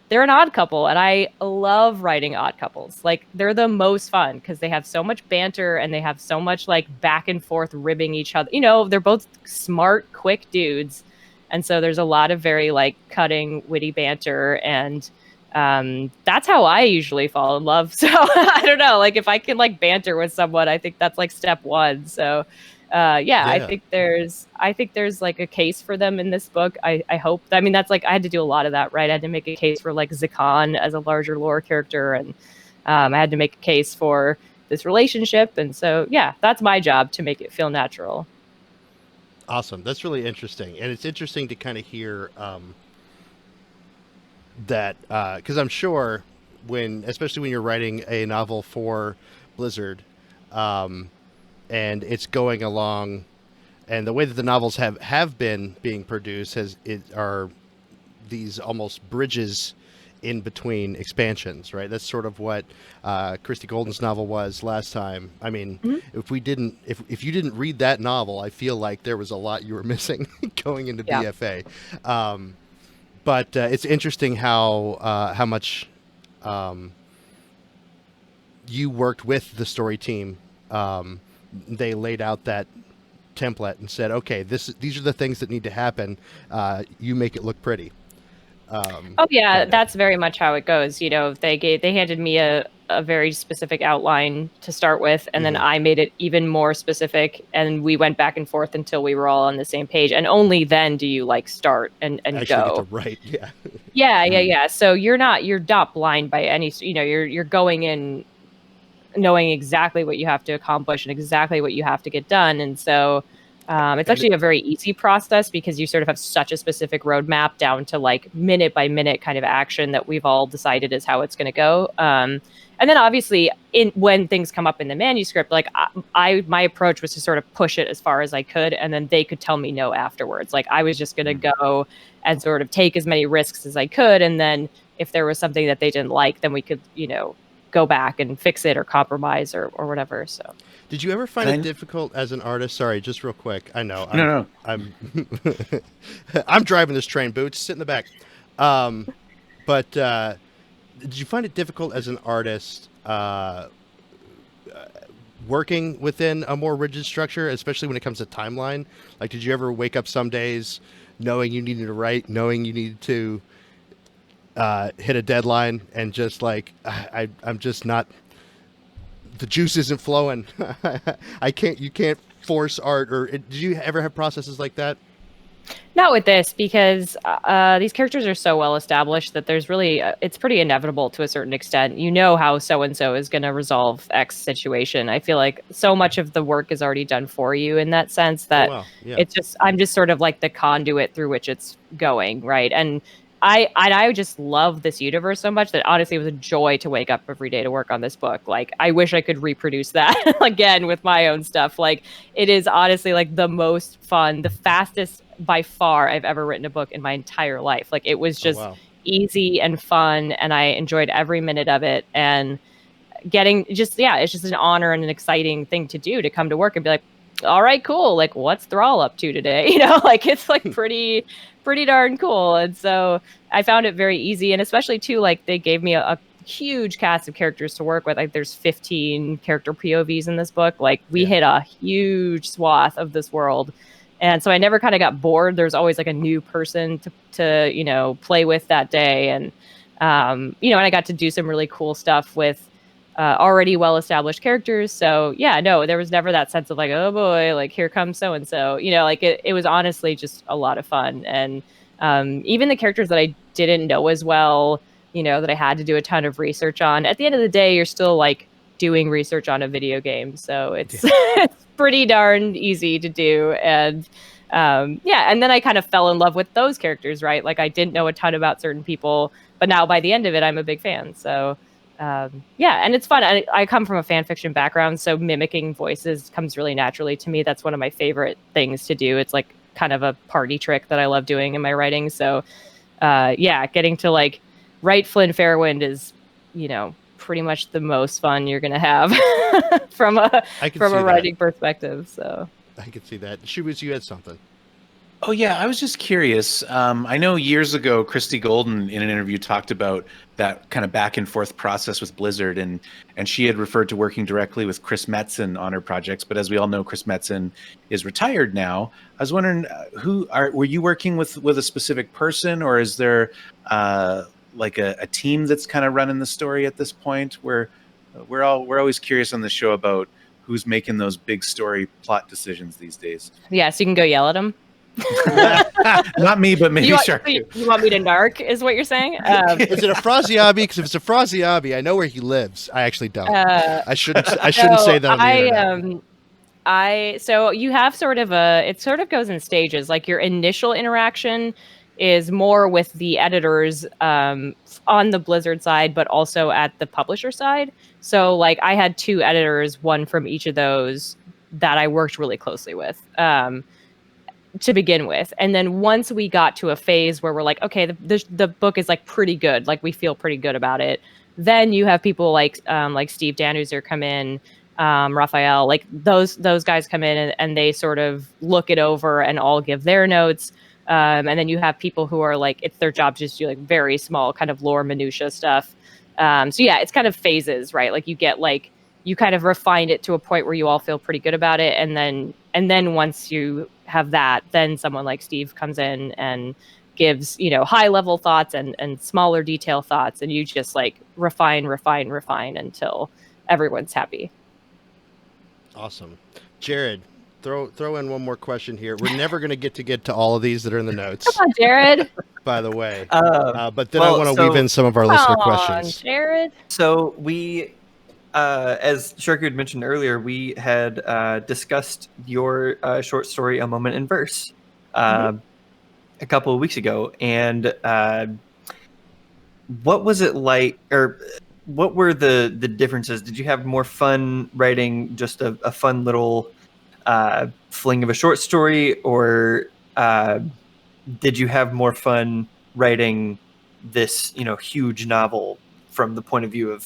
they're an odd couple, and I love writing odd couples. Like, they're the most fun because they have so much banter and they have so much like back and forth ribbing each other. You know, they're both smart, quick dudes. And so there's a lot of very like cutting, witty banter. And that's how I usually fall in love. So I don't know, like if I can like banter with someone, I think that's like step one. So yeah, I think there's like a case for them in this book. I hope. I mean, that's like, I had to do a lot of that, right? I had to make a case for like Zakan as a larger lore character, and I had to make a case for this relationship. And so yeah, that's my job, to make it feel natural. Awesome. That's really interesting. And it's interesting to kind of hear that, because I'm sure especially when you're writing a novel for Blizzard, and it's going along, and the way that the novels have been being produced are these almost bridges in between expansions, right? That's sort of what Christy Golden's novel was last time. I mean, if you didn't read that novel, I feel like there was a lot you were missing going into BFA. But it's interesting how much you worked with the story team. They laid out that template and said, okay, these are the things that need to happen. You make it look pretty. That's very much how it goes. You know, they handed me a very specific outline to start with, and then I made it even more specific, and we went back and forth until we were all on the same page. And only then do you like start and actually go. Get to write, yeah. So you're not blind by any. You know, you're going in knowing exactly what you have to accomplish and exactly what you have to get done. And so it's actually a very easy process because you sort of have such a specific roadmap down to like minute by minute kind of action that we've all decided is how it's going to go. And then obviously when things come up in the manuscript, like my approach was to sort of push it as far as I could, and then they could tell me no afterwards. Like I was just going to go and sort of take as many risks as I could. And then if there was something that they didn't like, then we could, go back and fix it or compromise or whatever. So did you ever find it difficult as an artist? Sorry, just real quick. I know. No. I'm driving this train, Boots. Sit in the back. But did you find it difficult as an artist working within a more rigid structure, especially when it comes to timeline? Like, did you ever wake up some days knowing you needed to write, knowing you needed to hit a deadline, and just like, I'm just not, the juice isn't flowing. You can't force art, or did you ever have processes like that? Not with this, because these characters are so well established that there's really, it's pretty inevitable to a certain extent. You know how so-and-so is going to resolve X situation. I feel like so much of the work is already done for you in that sense that I'm just sort of like the conduit through which it's going, right? And I just love this universe so much that honestly it was a joy to wake up every day to work on this book. Like, I wish I could reproduce that again with my own stuff. Like, it is honestly like the most fun, the fastest by far I've ever written a book in my entire life. Like, it was just easy and fun, and I enjoyed every minute of it. And getting just, yeah, it's just an honor and an exciting thing to do, to come to work and be like, all right, cool. Like, what's Thrall up to today? You know, like, it's like pretty darn cool. And so I found it very easy. And especially too, like, they gave me a huge cast of characters to work with. Like, there's 15 character POVs in this book. Like, we hit a huge swath of this world. And so I never kind of got bored. There's always like a new person to, you know, play with that day. And, you know, and I got to do some really cool stuff with already well-established characters. So yeah, no, there was never that sense of like, oh boy, like here comes so-and-so, you know, like it was honestly just a lot of fun. And even the characters that I didn't know as well, you know, that I had to do a ton of research on, at the end of the day, you're still like doing research on a video game. So it's, it's pretty darn easy to do. And yeah, and then I kind of fell in love with those characters, right? Like, I didn't know a ton about certain people, but now by the end of it, I'm a big fan. So yeah, and it's fun. I come from a fan fiction background, so mimicking voices comes really naturally to me. That's one of my favorite things to do. It's like kind of a party trick that I love doing in my writing. So yeah, getting to like write Flynn Fairwind is, you know, pretty much the most fun you're gonna have from a writing perspective. So I could see that. Shubus, you had something. Oh yeah, I was just curious. I know years ago, Christy Golden in an interview talked about that kind of back and forth process with Blizzard, and she had referred to working directly with Chris Metzen on her projects. But as we all know, Chris Metzen is retired now. I was wondering, were you working with a specific person, or is there like a team that's kind of running the story at this point? We're always curious on the show about who's making those big story plot decisions these days. yeah, so you can go yell at him. Not me, but maybe Shark. You want me to narc, is what you're saying? Is it a Fraziabi? Because if it's a Fraziabi, I know where he lives. I actually don't. I shouldn't say that on the internet. So you have sort of it sort of goes in stages. Like, your initial interaction is more with the editors on the Blizzard side, but also at the publisher side. So like, I had 2 editors, one from each of those, that I worked really closely with. To begin with. And then once we got to a phase where we're like, okay, the book is like pretty good, like we feel pretty good about it, then you have people like Steve Danuser come in, Raphael, like those guys come in and they sort of look it over and all give their notes. And then you have people who are like, it's their job to just do like very small kind of lore minutia stuff. So yeah, it's kind of phases, right? Like, you get like, you kind of refine it to a point where you all feel pretty good about it. And then once you have that, then someone like Steve comes in and gives, you know, high level thoughts and smaller detail thoughts. And you just like refine until everyone's happy. Awesome. Jared, throw in one more question here. We're never going to get to all of these that are in the notes. Come on, Jared. By the way. But then I want to weave in some of our listener questions. Jared. So we, as Sharku had mentioned earlier, we had discussed your short story, A Moment in Verse, a couple of weeks ago. And what was it like, or what were the differences? Did you have more fun writing just a fun little fling of a short story, or did you have more fun writing this, you know, huge novel from the point of view of,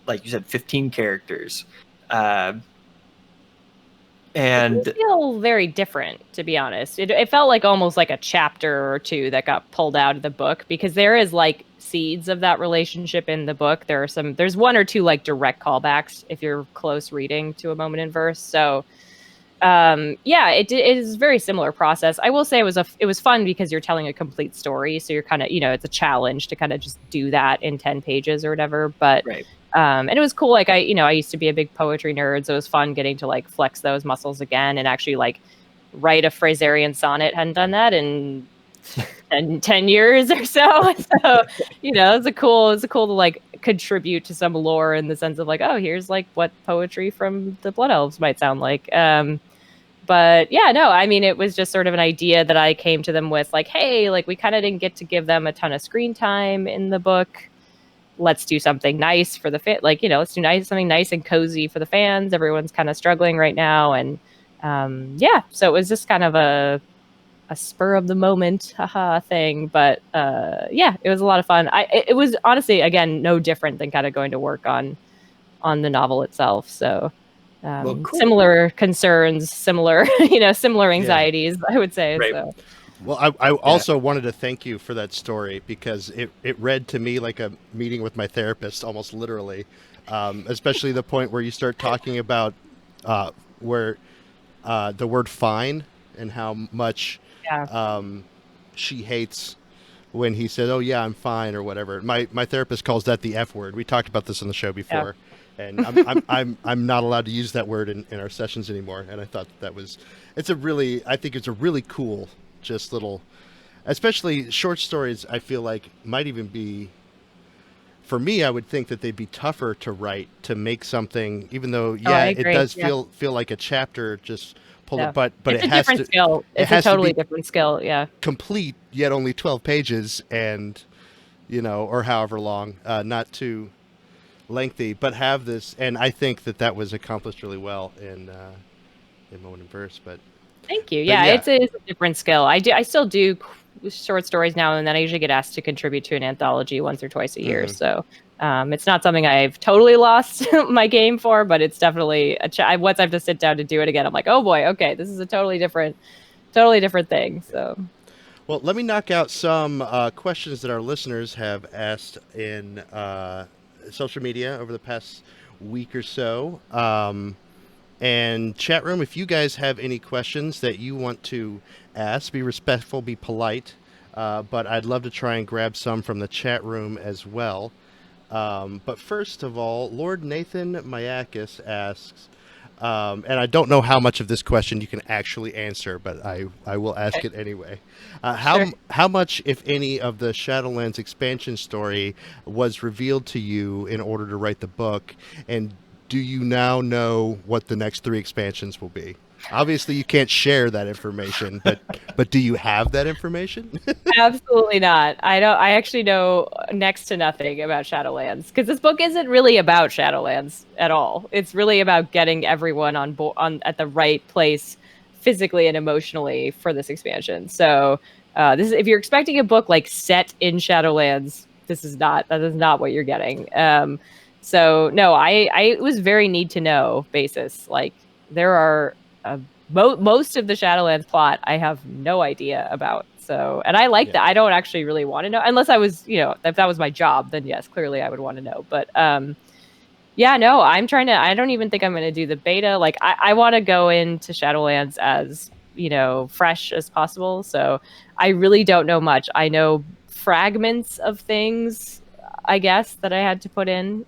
like you said, 15 characters? And it feel very different, to be honest. It felt like almost like a chapter or 2 that got pulled out of the book, because there is like seeds of that relationship in the book. There's 1 or 2 like direct callbacks if you're close reading to A Moment in Verse. So yeah, it is a very similar process. I will say it was fun because you're telling a complete story, so you're kind of, you know, it's a challenge to kind of just do that in 10 pages or whatever. But right. And it was cool. Like, I used to be a big poetry nerd, so it was fun getting to like flex those muscles again and actually like write a Fraserian sonnet. Hadn't done that in 10 years or so. So, you know, it's cool to like contribute to some lore in the sense of like, oh, here's like what poetry from the Blood Elves might sound like. But yeah, no, I mean, it was just sort of an idea that I came to them with, like, hey, like we kind of didn't get to give them a ton of screen time in the book. Let's do something nice for the fit. Like, let's do something nice and cozy for the fans. Everyone's kind of struggling right now. And yeah, so it was just kind of a spur of the moment thing. But yeah, it was a lot of fun. It was honestly, again, no different than kind of going to work on the novel itself. So Cool. similar concerns, similar similar anxieties, I would say. Right. So Well, I also wanted to thank you for that story, because it read to me like a meeting with my therapist, almost literally, especially the point where you start talking about where the word fine and how much she hates when he says, "Oh yeah, I'm fine," or whatever. My therapist calls that the F word. We talked about this on the show before. Yeah. And I'm not allowed to use that word in our sessions anymore. And I thought I think it's a really cool, just little, especially short stories. I feel like might even be, for me, I would think that they'd be tougher to write, to make something, even though it does feel like a chapter just pulled it, but it's it a has different skill. It's a totally different skill. Yeah. Complete, yet only 12 pages, and or however long, not too lengthy, but have this, and I think that was accomplished really well in Moment and Verse. But thank you. Yeah, it's a different skill. I still do short stories now and then. I usually get asked to contribute to an anthology once or twice a year. Mm-hmm. So it's not something I've totally lost my game for, but it's definitely once I have to sit down to do it again, I'm like, oh boy, okay, this is a totally different thing. So. Well, let me knock out some questions that our listeners have asked in social media over the past week or so. And chat room, if you guys have any questions that you want to ask, be respectful, be polite. But I'd love to try and grab some from the chat room as well. But first of all, Lord Nathan Mayakis asks, and I don't know how much of this question you can actually answer, but I will ask it anyway. How much, if any, of the Shadowlands expansion story was revealed to you in order to write the book, and do you now know what the next 3 expansions will be? Obviously, you can't share that information, but do you have that information? Absolutely not. I don't. I actually know next to nothing about Shadowlands, because this book isn't really about Shadowlands at all. It's really about getting everyone on board at the right place, physically and emotionally, for this expansion. So, if you're expecting a book like set in Shadowlands, that is not what you're getting. So no, it was very need to know basis. Like, there are most of the Shadowlands plot I have no idea about. So, and I like that. I don't actually really want to know, unless I was, if that was my job, then yes, clearly I would want to know. But yeah, no, I don't even think I'm going to do the beta. Like, I want to go into Shadowlands as, fresh as possible. So I really don't know much. I know fragments of things, I guess, that I had to put in.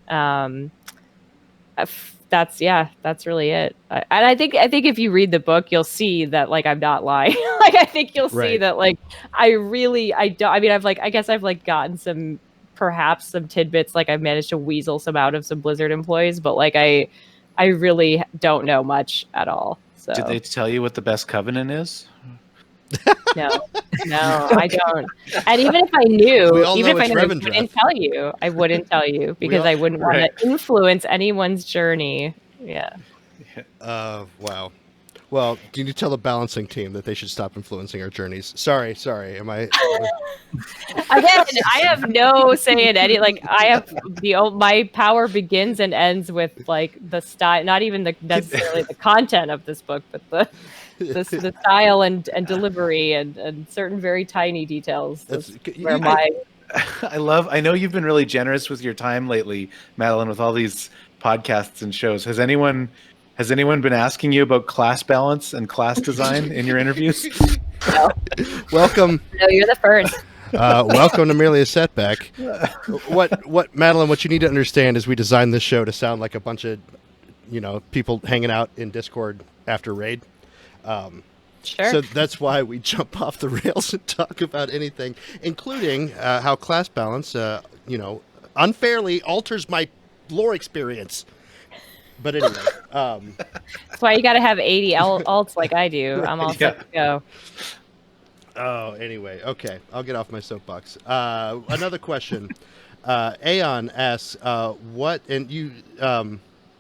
That's really it. And I think if you read the book, you'll see that, like, I'm not lying. Like, I think you'll see that, like, I guess I've gotten perhaps some tidbits, like I've managed to weasel some out of some Blizzard employees, but like I really don't know much at all. So did they tell you what the best covenant is? No, I don't. And even if I knew, I wouldn't tell you because I wouldn't want to influence anyone's journey. Yeah. Wow. Well, can you tell the balancing team that they should stop influencing our journeys? Sorry. Am I? Again, I have no say in any. Like, I have my power begins and ends with, like, the style. Not even necessarily the content of this book, but the style and delivery and certain very tiny details. I know you've been really generous with your time lately, Madeleine, with all these podcasts and shows. Has anyone been asking you about class balance and class design in your interviews? No. Welcome. No, you're the first. Welcome to Merely a Setback. What Madeleine, what you need to understand is we designed this show to sound like a bunch of, people hanging out in Discord after raid. Sure. So that's why we jump off the rails and talk about anything, including how class balance, unfairly alters my lore experience. But anyway, That's why you got to have 80 alts like I do. I'm all set to go. Oh, anyway, okay. I'll get off my soapbox. Another question. Aeon asks, what, and you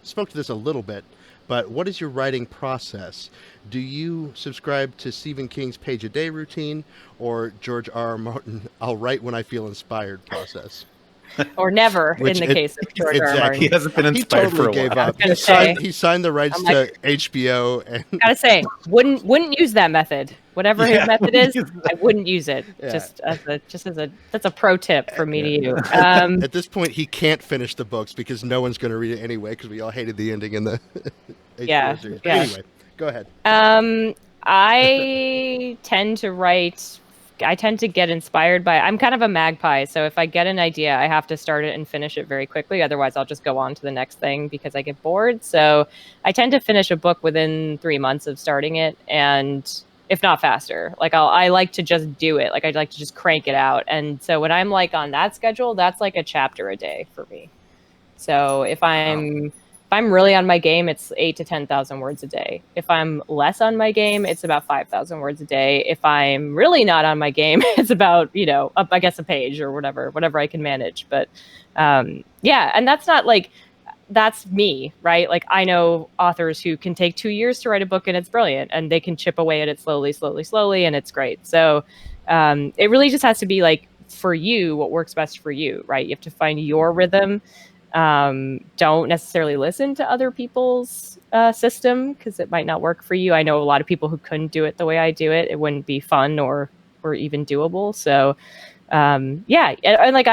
spoke to this a little bit, but what is your writing process? Do you subscribe to Stephen King's page a day routine or George R. R. Martin, I'll write when I feel inspired process? Or never, in the case of George R. R. Martin. He hasn't been inspired for a gave while. up. He signed the rights to HBO. And gotta say, wouldn't use that method. Whatever his method is, I wouldn't use it. Yeah. Just as that's a pro tip from me to you. At this point, he can't finish the books because no one's going to read it anyway because we all hated the ending in the HBO series. But anyway, go ahead. I tend to write. I tend to get inspired by. I'm kind of a magpie, so if I get an idea, I have to start it and finish it very quickly. Otherwise, I'll just go on to the next thing because I get bored. So I tend to finish a book within 3 months of starting it, and if not faster. Like I like to just do it. Like I'd like to just crank it out. And so when I'm like on that schedule, that's like a chapter a day for me. So if I'm really on my game, it's 8,000 to 10,000 words a day. If I'm less on my game, it's about 5,000 words a day. If I'm really not on my game, it's about, I guess a page or whatever I can manage. But yeah, and that's not like, that's me, right? Like I know authors who can take 2 years to write a book and it's brilliant and they can chip away at it slowly and it's great. So it really just has to be like for you, what works best for you, right? You have to find your rhythm. Don't necessarily listen to other people's system because it might not work for you. I know a lot of people who couldn't do it the way I do it. It wouldn't be fun or even doable. So yeah, and what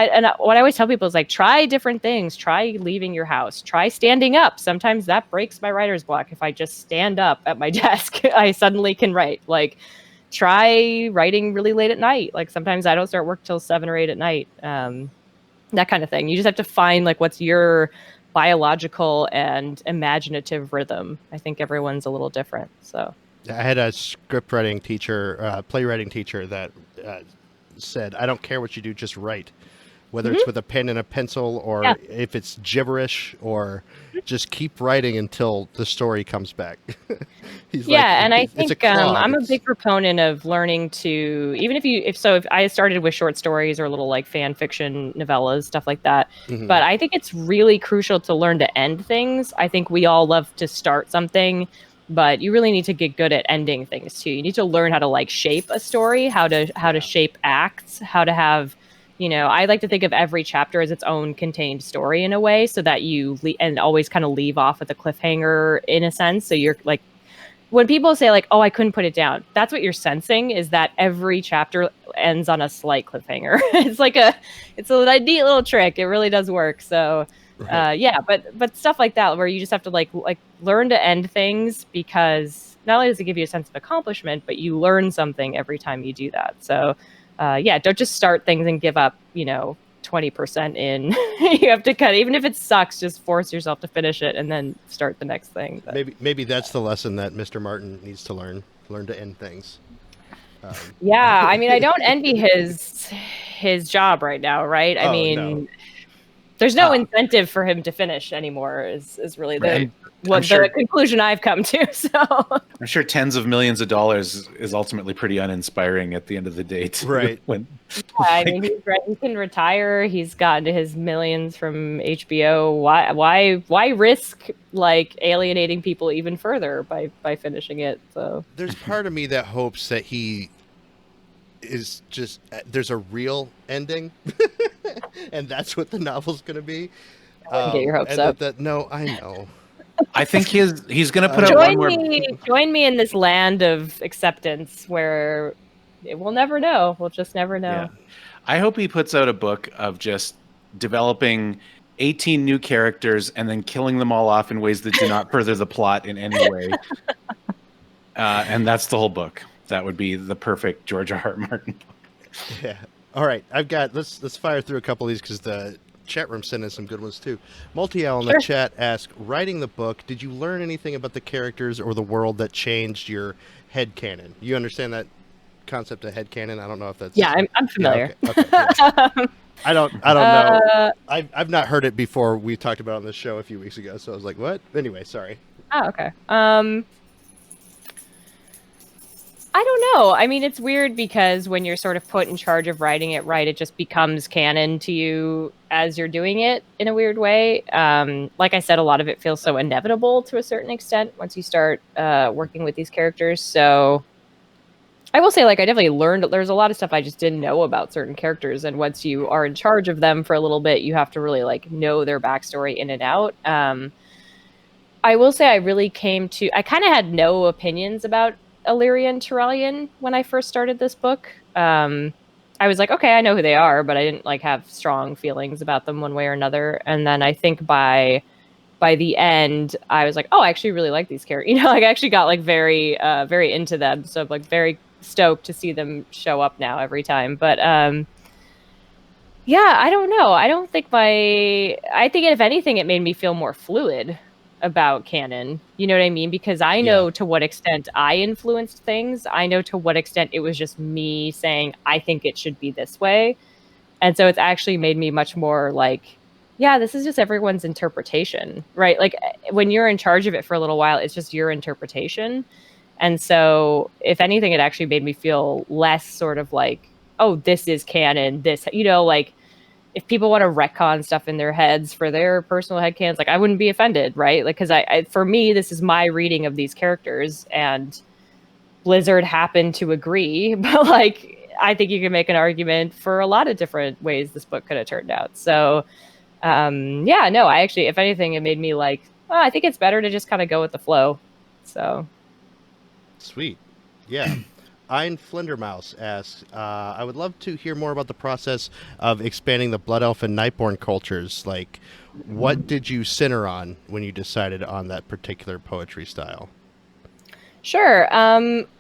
I always tell people is like try different things. Try leaving your house. Try standing up. Sometimes that breaks my writer's block. If I just stand up at my desk, I suddenly can write. Like try writing really late at night. Like sometimes I don't start work till 7 or 8 at night. That kind of thing. You just have to find like what's your biological and imaginative rhythm. I think everyone's a little different. So I had a script writing teacher, playwriting teacher that said, I don't care what you do, just write. Whether it's with a pen and a pencil or if it's gibberish or just keep writing until the story comes back. He's and I think I'm a big proponent of learning to, even if I started with short stories or little like fan fiction novellas, stuff like that. Mm-hmm. But I think it's really crucial to learn to end things. I think we all love to start something, but you really need to get good at ending things too. You need to learn how to like shape a story, how to shape acts, how to have, I like to think of every chapter as its own contained story in a way so that you and always kind of leave off with a cliffhanger in a sense. So you're like, when people say like, oh, I couldn't put it down, that's what you're sensing is that every chapter ends on a slight cliffhanger. It's a neat little trick. It really does work. So yeah, but stuff like that where you just have to like learn to end things because not only does it give you a sense of accomplishment, but you learn something every time you do that. So yeah, don't just start things and give up, 20% in. You have to even if it sucks, just force yourself to finish it and then start the next thing. But maybe that's the lesson that Mr. Martin needs to learn to end things. Yeah, I mean, I don't envy his job right now, right? I mean, no. There's no incentive for him to finish anymore is really the conclusion I've come to. So I'm sure tens of millions of dollars is ultimately pretty uninspiring at the end of the day. Right. I mean, he can retire. He's gotten to his millions from HBO. Why risk like alienating people even further by finishing it? So there's part of me that hopes that he is just there's a real ending and that's what the novel's going to be. Get your hopes up. No, I know. I think he's going to put out one more. Join me in this land of acceptance where we'll never know. We'll just never know. Yeah. I hope he puts out a book of just developing 18 new characters and then killing them all off in ways that do not further the plot in any way. And that's the whole book. That would be the perfect George R. R. Martin book. Yeah. All right. Let's fire through a couple of these because the chat room sent in some good ones too. Multi-Al in the chat asked, writing the book, did you learn anything about the characters or the world that changed your headcanon? You understand that concept of headcanon? I don't know if that's... Yeah, I'm familiar. Yeah, okay. I don't know. Uh, I've not heard it before. We talked about it on the show a few weeks ago, so I was like, what? Anyway, sorry. oh, okay. I don't know. I mean, it's weird because when you're sort of put in charge of writing it right, it just becomes canon to you as you're doing it in a weird way. Like I said, a lot of it feels so inevitable to a certain extent once you start working with these characters. So I will say, like, I definitely learned there's a lot of stuff I just didn't know about certain characters. And once you are in charge of them for a little bit, you have to really like know their backstory in and out. I will say I kind of had no opinions about Illyrian Tyrellian when I first started this book. I was like, okay, I know who they are, but I didn't like have strong feelings about them one way or another. And then I think by the end, I was like, oh, I actually really like these characters. You know, like I actually got like very into them. So I'm like very stoked to see them show up now every time. But yeah, I don't know. I think if anything, it made me feel more fluid about canon. You know what I mean? Because I know Yeah. to what extent I influenced things. I know to what extent it was just me saying, I think it should be this way. And so it's actually made me much more like, yeah, this is just everyone's interpretation, right? Like when you're in charge of it for a little while, it's just your interpretation. And so if anything, it actually made me feel less sort of like, oh, this is canon. This, you know, like if people want to retcon stuff in their heads for their personal headcanons, like I wouldn't be offended, right? Like, because for me, this is my reading of these characters, and Blizzard happened to agree, but like I think you can make an argument for a lot of different ways this book could have turned out. So, yeah, no, I actually, if anything, it made me like, oh, I think it's better to just kind of go with the flow. So, Sweet. Yeah. Ein Flindermaus asks, I would love to hear more about the process of expanding the Blood Elf and Nightborn cultures. Like, what did you center on when you decided on that particular poetry style? sure.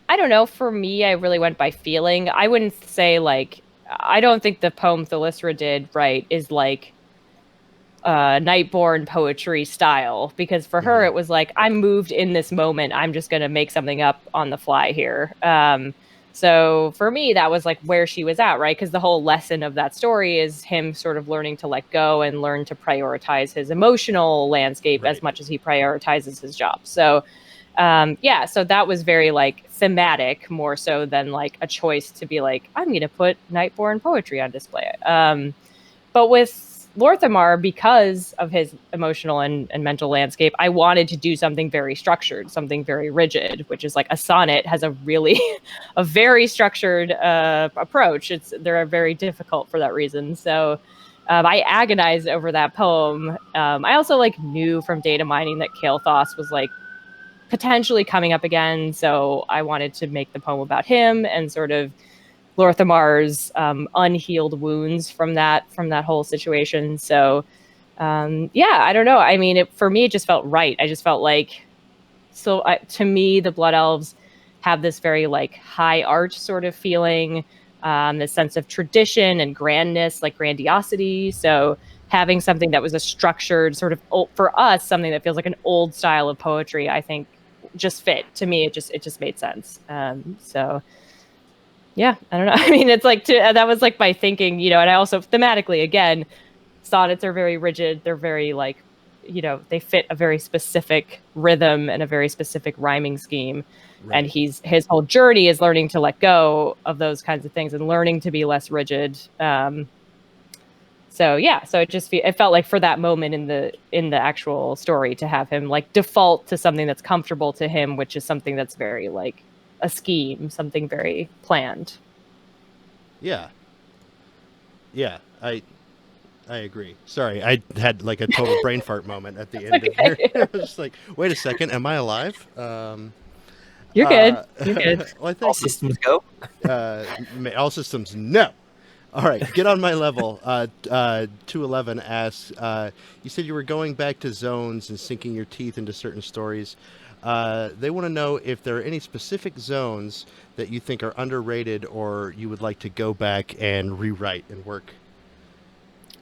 I don't know. For me, I really went by feeling. I wouldn't say like, I don't think the poem Thalyssra did right is like Nightborn poetry style, because for her it was like, I'm moved in this moment, I'm just going to make something up on the fly here. So for me that was like where she was at, right? Because the whole lesson of that story is him sort of learning to let go and learn to prioritize his emotional landscape Right. as much as he prioritizes his job. So yeah, so that was very like thematic more so than like a choice to be like, I'm going to put Nightborn poetry on display. But with Lorthamar, because of his emotional and mental landscape, I wanted to do something very structured, something very rigid, which is like a sonnet has a really, a very structured approach. They're very difficult for that reason. So I agonized over that poem. I also like knew from data mining that Kael'thas was like potentially coming up again. So I wanted to make the poem about him and sort of Lorthamar's unhealed wounds from that whole situation. So yeah, I don't know. I mean, for me, it just felt right. I just felt like, so to me, the Blood Elves have this very like high art sort of feeling, this sense of tradition and grandness, like grandiosity. So having something that was a structured sort of for us, something that feels like an old style of poetry, I think just fit to me. It just made sense. So yeah, I don't know. I mean, it's like that was like my thinking, you know, and I also thematically, again, sonnets are very rigid. They're very like, you know, they fit a very specific rhythm and a very specific rhyming scheme. Right. And his whole journey is learning to let go of those kinds of things and learning to be less rigid. So yeah, so it felt like for that moment in the actual story to have him like default to something that's comfortable to him, which is something that's very like a scheme, something very planned. Yeah. Yeah, I agree. Sorry, I had like a total brain fart moment at the end of here. I was just like, wait a second, am I alive? You're good. You're good. Well, All thank you. systems go. All systems, no. All right, get on my level. 211 asks, you said you were going back to zones and sinking your teeth into certain stories. They want to know if there are any specific zones that you think are underrated or you would like to go back and rewrite and work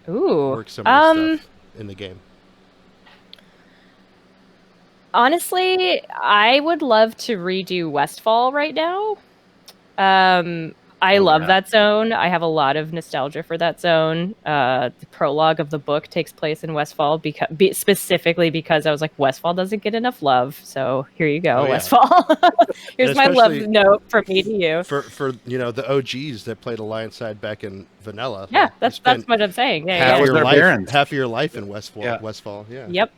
some of the stuff in the game. Honestly, I would love to redo Westfall right now. I love yeah. that zone. I have a lot of nostalgia for that zone. The prologue of the book takes place in Westfall specifically because I was like, Westfall doesn't get enough love. So here you go, Oh, yeah. Westfall. Here's my love especially note from me to you. For the OGs that played Alliance side back in vanilla. Yeah, like, you that's spent what I'm saying. Yeah, half That of was your our life, Barons. half of your life in Westfall. Yeah. Westfall, yeah. Yep.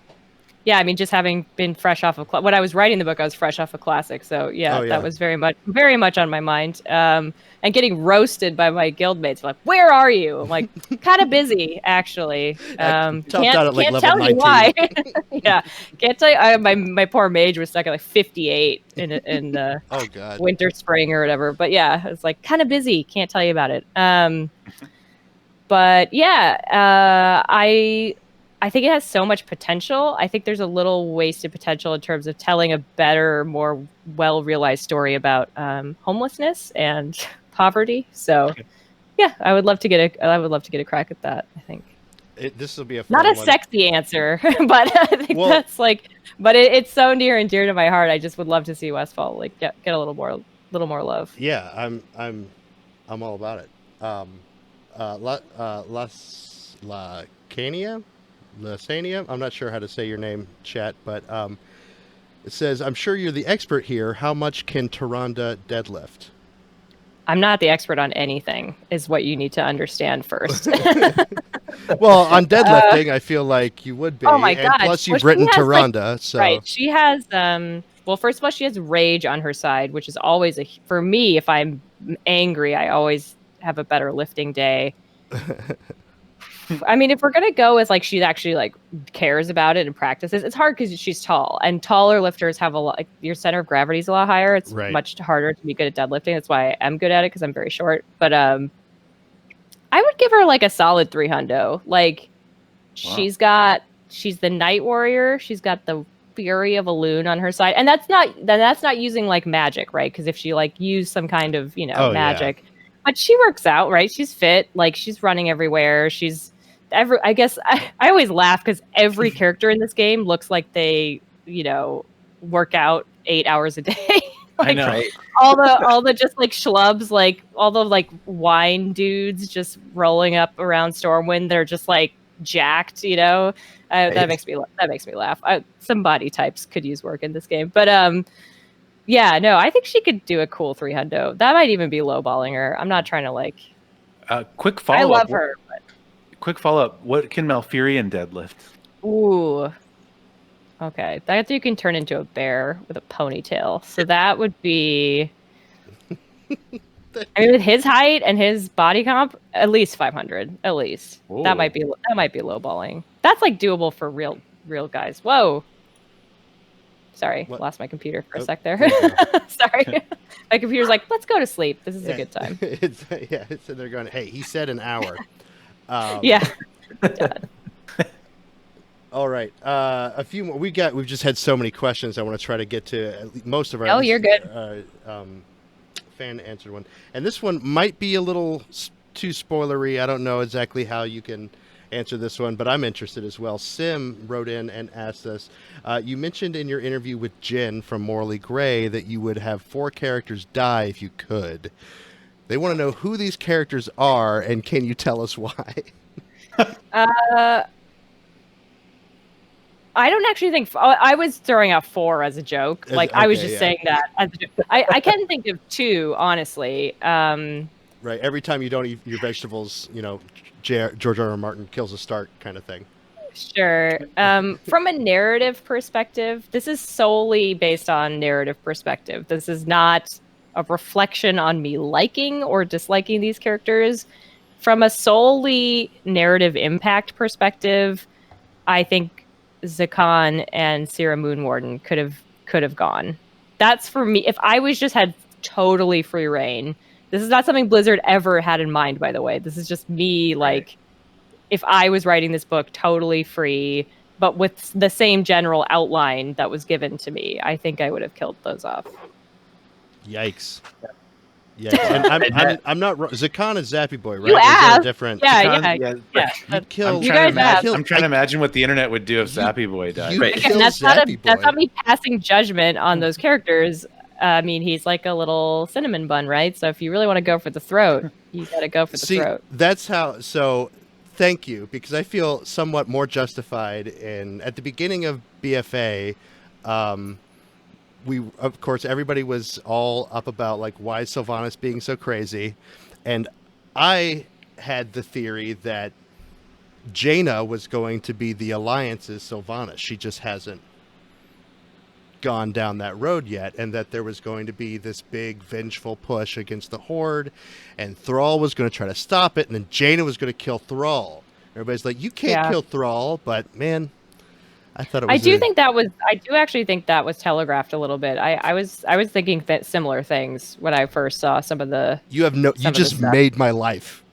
Yeah, I mean, just having been fresh off of when I was writing the book, I was fresh off of Classic, so yeah, Oh, yeah. that was very much on my mind. And getting roasted by my guildmates, like, "Where are you?" I'm like, "Kind of busy, actually. Topped Can't out at, like, level tell 19. you why." Yeah, can't tell you. My poor mage was stuck at like 58 in the Oh god. winter, spring, or whatever. But yeah, it's like kind of busy. Can't tell you about it. But yeah, I think it has so much potential. I think there's a little wasted potential in terms of telling a better, more well-realized story about homelessness and poverty. So, yeah, I would love to get a crack at that. I think This will be a fun not a one. sexy answer, but I think that's like, but it's so near and dear to my heart. I just would love to see Westfall like get a little more love. Yeah, I'm all about it. Lasania? I'm not sure how to say your name, chat, but it says, I'm sure you're the expert here. How much can Tyrande deadlift? I'm not the expert on anything, is what you need to understand first. Well, on deadlifting, I feel like you would be. Oh my and god! plus, you've she written has, Tyrande, so right. She has well, first of all, she has rage on her side, which is always for me. If I'm angry, I always have a better lifting day. I mean, if we're gonna go with like she actually like cares about it and practices, it's hard because she's tall, and taller lifters have a lot. Like, your center of gravity is a lot higher. It's Right. much harder to be good at deadlifting. That's why I am good at it because I'm very short. But I would give her like a solid 300. Like, Wow. she's the Night Warrior. She's got the Fury of a Loon on her side, and that's not using like magic, right? Because if she like used some kind of magic, but she works out, right? She's fit, like she's running everywhere. I guess I always laugh because every character in this game looks like they work out 8 hours a day. I Like, know. Right. all the just like schlubs, like all the like wine dudes just rolling up around Stormwind. They're just like jacked, that makes me laugh. Some body types could use work in this game, but yeah, no, I think she could do a cool 300. That might even be lowballing her. I'm not trying to like. Quick follow-up. I love her. But... Quick follow-up. What can Malfurion deadlift? Ooh. Okay, that you can turn into a bear with a ponytail. So that would be. I mean, with his height and his body comp, at least 500. At least Ooh. that might be lowballing. That's like doable for real guys. Whoa. Sorry, What? lost my computer for a Oh, sec there. yeah. Sorry, my computer's like, let's go to sleep. This is a good time. it's they're going, hey, he said an hour. Yeah. All right. A few more. We've just had so many questions. I want to try to get to at least most of our. Oh, you're good. Fan answered one, and this one might be a little too spoilery. I don't know exactly how you can answer this one, but I'm interested as well. Sim wrote in and asked us, you mentioned in your interview with Jen from Morally Grey that you would have 4 characters die if you could. They want to know who these characters are, and can you tell us why? I don't actually think I was throwing out 4 as a joke. I was just saying that as a joke. I can think of 2, honestly. Right. Every time you don't eat your vegetables, George R. R. Martin kills a Stark kind of thing. Sure. From a narrative perspective, this is solely based on narrative perspective. This is not a reflection on me liking or disliking these characters. From a solely narrative impact perspective, I think Zakan and Sierra Moonwarden could have gone. That's for me. If I was just had totally free reign, this is not something Blizzard ever had in mind, by the way. This is just me, like, if I was writing this book totally free, but with the same general outline that was given to me, I think I would have killed those off. Yikes. Yikes. And I'm not Zakan is Zappy Boy, right? You asked. Different. Yeah. You'd kill. I'm trying to imagine what the internet would do if Zappy Boy died. You Right. kill Again, that's Zappy Boy. not me passing judgment on those characters. I mean, he's like a little cinnamon bun, right? So if you really want to go for the throat, you got to go for the throat. That's how. So, thank you, because I feel somewhat more justified in at the beginning of BFA. We, of course, everybody was all up about like why is Sylvanas being so crazy, and I had the theory that Jaina was going to be the Alliance's Sylvanas. She just hasn't gone down that road yet, and that there was going to be this big vengeful push against the Horde, and Thrall was going to try to stop it, and then Jaina was going to kill Thrall. Everybody's like, you can't kill Thrall, but man, I thought it was. I do actually think that was telegraphed a little bit. I was thinking that similar things when I first saw some of the. You just made my life.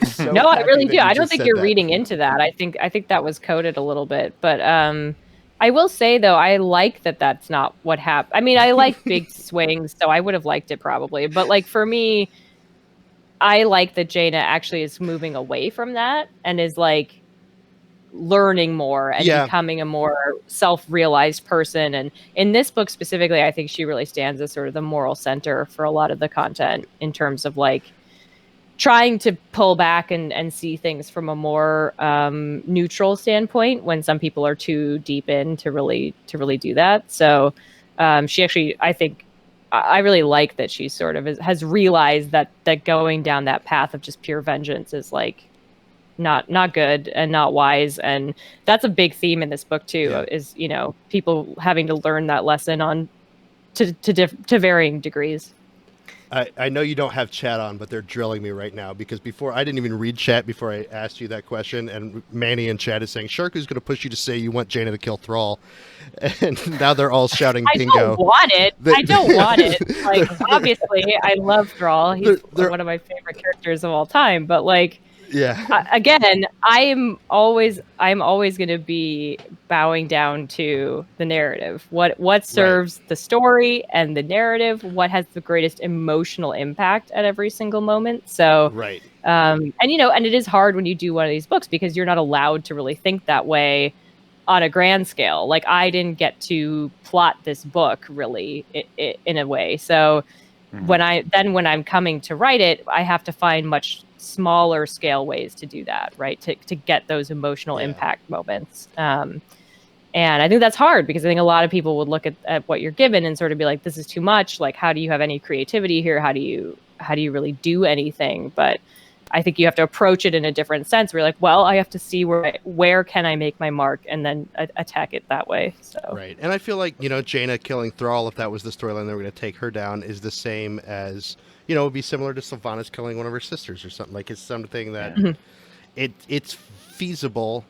So no, I really do. I don't think you're reading into that. I think that was coded a little bit, but I will say though, I like that that's not what happened. I mean, I like big swings, so I would have liked it probably, but like for me, I like that Jaina actually is moving away from that and is like learning more and becoming a more self-realized person. And in this book specifically, I think she really stands as sort of the moral center for a lot of the content in terms of like trying to pull back and see things from a more neutral standpoint when some people are too deep in to really do that. So she actually, I think, I really like that she sort of has realized that going down that path of just pure vengeance is like not good and not wise. And that's a big theme in this book too, is, you know, people having to learn that lesson on to varying degrees. I know you don't have chat on, but they're drilling me right now because before I didn't even read chat before I asked you that question, and Manny in chat is saying Sharku's going to push you to say you want Jaina to kill Thrall, and now they're all shouting bingo. I don't want it. I don't want it. Like obviously, I love Thrall. He's one of my favorite characters of all time. But like, again, I'm always going to be bowing down to the narrative. What serves the story and the narrative? What has the greatest emotional impact at every single moment? So, and you know, and it is hard when you do one of these books because you're not allowed to really think that way on a grand scale. Like I didn't get to plot this book really in a way. So when I'm coming to write it, I have to find much smaller scale ways to do that, right? To get those emotional impact moments. And I think that's hard because I think a lot of people would look at what you're given and sort of be like, this is too much. Like, how do you have any creativity here? How do you really do anything? But I think you have to approach it in a different sense. Where you're like, well, I have to see where can I make my mark and then attack it that way. So right. And I feel like, you know, Jaina killing Thrall, if that was the storyline they were going to take her down, is the same as, you know, it would be similar to Sylvanas killing one of her sisters or something. Like it's something that it's feasible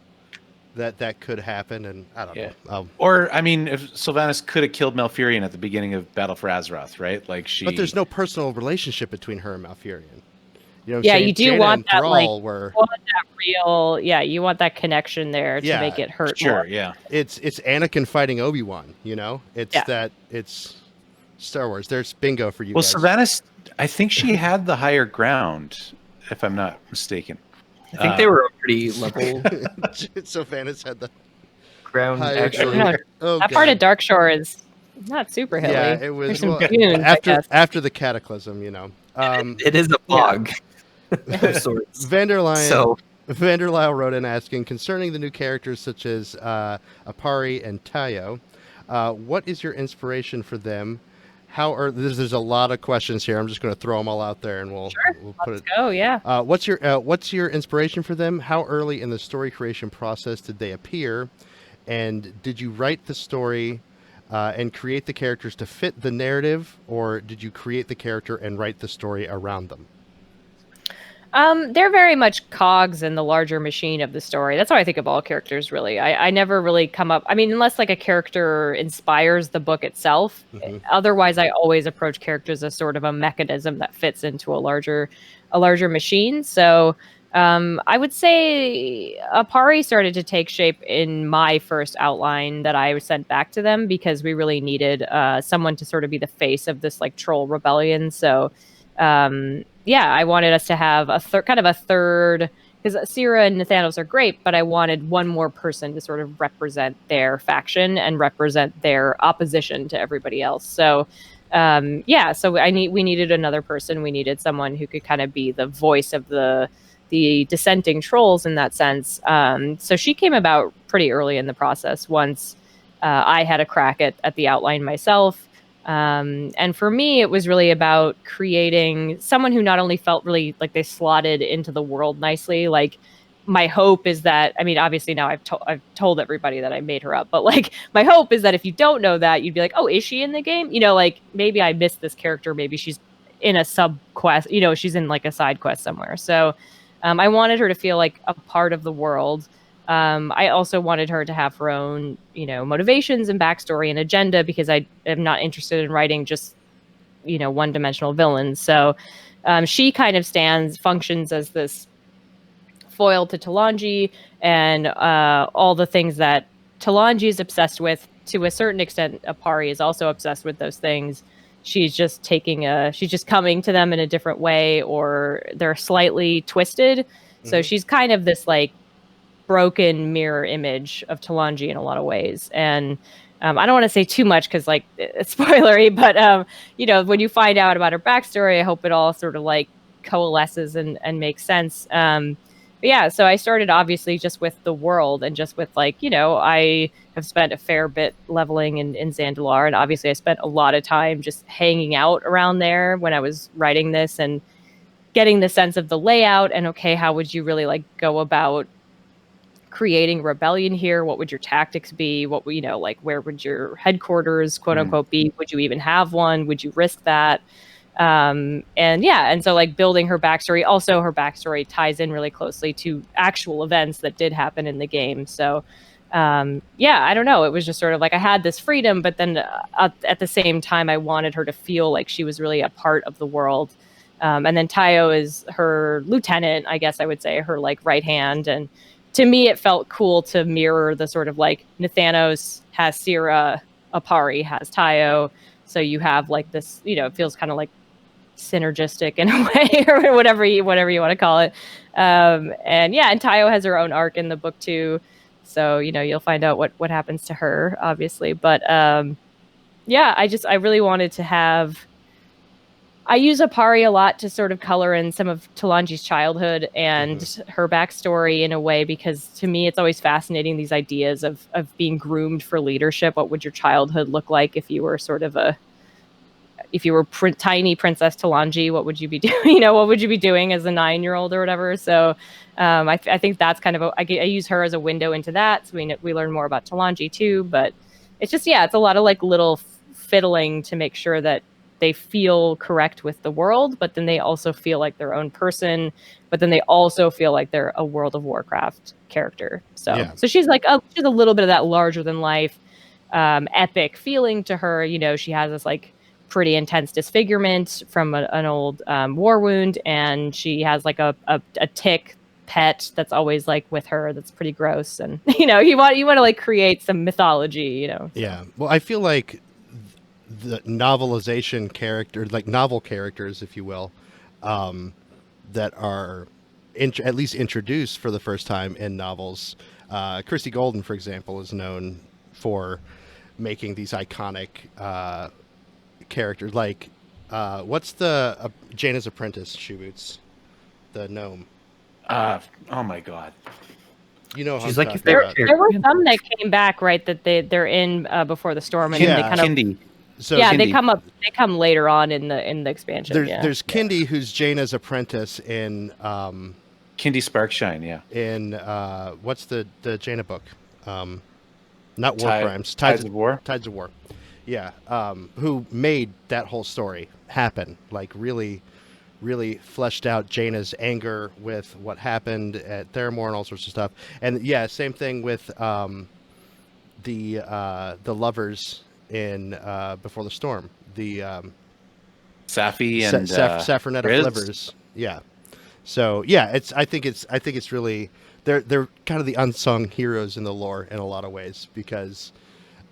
that could happen, and I don't know. Or I mean, if Sylvanas could have killed Malfurion at the beginning of Battle for Azeroth, right? Like but there's no personal relationship between her and Malfurion. You know, you do Jaina want that like real. Yeah, you want that connection there to make it hurt. Sure, more. yeah. It's Anakin fighting Obi-Wan. You know, it's Star Wars. There's bingo for you. Well, guys. Sylvanas, I think she had the higher ground, if I'm not mistaken. I think they were pretty level. Sylvanas had the ground. Actually, that part of Darkshore is not super hilly. Yeah, it was dunes, after the cataclysm. You know, it is a bog of sorts. Vanderlyle wrote in asking concerning the new characters such as Apari and Tayo. What is your inspiration for them? There's a lot of questions here. I'm just going to throw them all out there, and we'll put it. Oh yeah. What's your inspiration for them? How early in the story creation process did they appear, and did you write the story and create the characters to fit the narrative, or did you create the character and write the story around them? They're very much cogs in the larger machine of the story. That's how I think of all characters, really. I never really come up... I mean, unless like a character inspires the book itself. Mm-hmm. Otherwise, I always approach characters as sort of a mechanism that fits into a larger machine. So I would say Apari started to take shape in my first outline that I sent back to them because we really needed someone to sort of be the face of this like troll rebellion. So... I wanted us to have a third, because Sira and Nathanos are great, but I wanted one more person to sort of represent their faction and represent their opposition to everybody else. So yeah, so we needed another person. We needed someone who could kind of be the voice of the dissenting trolls in that sense. So she came about pretty early in the process once I had a crack at the outline myself. And for me, it was really about creating someone who not only felt really like they slotted into the world nicely, like my hope is that, I mean, obviously now I've told everybody that I made her up, but like my hope is that if you don't know that, you'd be like, oh, is she in the game? You know, like maybe I missed this character. Maybe she's in a sub quest, you know, she's in like a side quest somewhere. So I wanted her to feel like a part of the world. I also wanted her to have her own, you know, motivations and backstory and agenda, because I am not interested in writing just, you know, one-dimensional villains. So she kind of functions as this foil to Talanji and all the things that Talanji is obsessed with. To a certain extent, Apari is also obsessed with those things. She's just coming to them in a different way, or they're slightly twisted. So she's kind of this like broken mirror image of Talanji in a lot of ways. And I don't want to say too much because like it's spoilery, but you know, when you find out about her backstory, I hope it all sort of like coalesces and makes sense. But yeah, so I started obviously just with the world and just with like, you know, I have spent a fair bit leveling in Zandalar, and obviously I spent a lot of time just hanging out around there when I was writing this and getting the sense of the layout and okay, how would you really like go about creating rebellion here? What would your tactics be? What would, you know, like where would your headquarters, quote unquote, be? Would you even have one? Would you risk that? And yeah, and so like building her backstory, also her backstory ties in really closely to actual events that did happen in the game. So yeah, I don't know, it was just sort of like I had this freedom, but then at the same time I wanted her to feel like she was really a part of the world. And then Tayo is her lieutenant, I guess I would say, her like right hand. And to me it felt cool to mirror the sort of like Nathanos has Syrah, Apari has Tayo, so you have like this, you know, it feels kind of like synergistic in a way, or whatever you want to call it. And yeah, and Tayo has her own arc in the book too, so you know, you'll find out what happens to her obviously. But yeah, I really wanted to have, I use Apari a lot to sort of color in some of Talanji's childhood and her backstory in a way, because to me it's always fascinating, these ideas of being groomed for leadership. What would your childhood look like if you were sort of tiny Princess Talanji? What would you be doing? You know, what would you be doing as a 9-year-old or whatever? So I think that's kind of I use her as a window into that. So we learn more about Talanji too. But it's just, yeah, it's a lot of like little fiddling to make sure that they feel correct with the world, but then they also feel like their own person, but then they also feel like they're a World of Warcraft character. So she's like she's a little bit of that larger than life epic feeling to her. You know, she has this like pretty intense disfigurement from an old war wound, and she has like a tick pet that's always like with her that's pretty gross. And you know, you want to like create some mythology, you know. Yeah, well, I feel like the novelization character, like novel characters, if you will, that are at least introduced for the first time in novels. Christy Golden, for example, is known for making these iconic characters. Like, what's the Jaina's Apprentice shoe boots? The gnome. Oh my god. You know, she's like there were some that came back, right? That they're in Before the Storm, and they kind Kindy. So yeah, Kindy. They come later on in the expansion. There's Kindy, who's Jaina's apprentice in Kindy Sparkshine, yeah. In what's the Jaina book? Not War Crimes. Tides of War. Tides of War. Yeah. Who made that whole story happen? Like really fleshed out Jaina's anger with what happened at Theramore and all sorts of stuff. And yeah, same thing with the lovers in Before the Storm, the Safi and Saffronetta Flivers. Yeah. So yeah, I think it's really they're kind of the unsung heroes in the lore in a lot of ways, because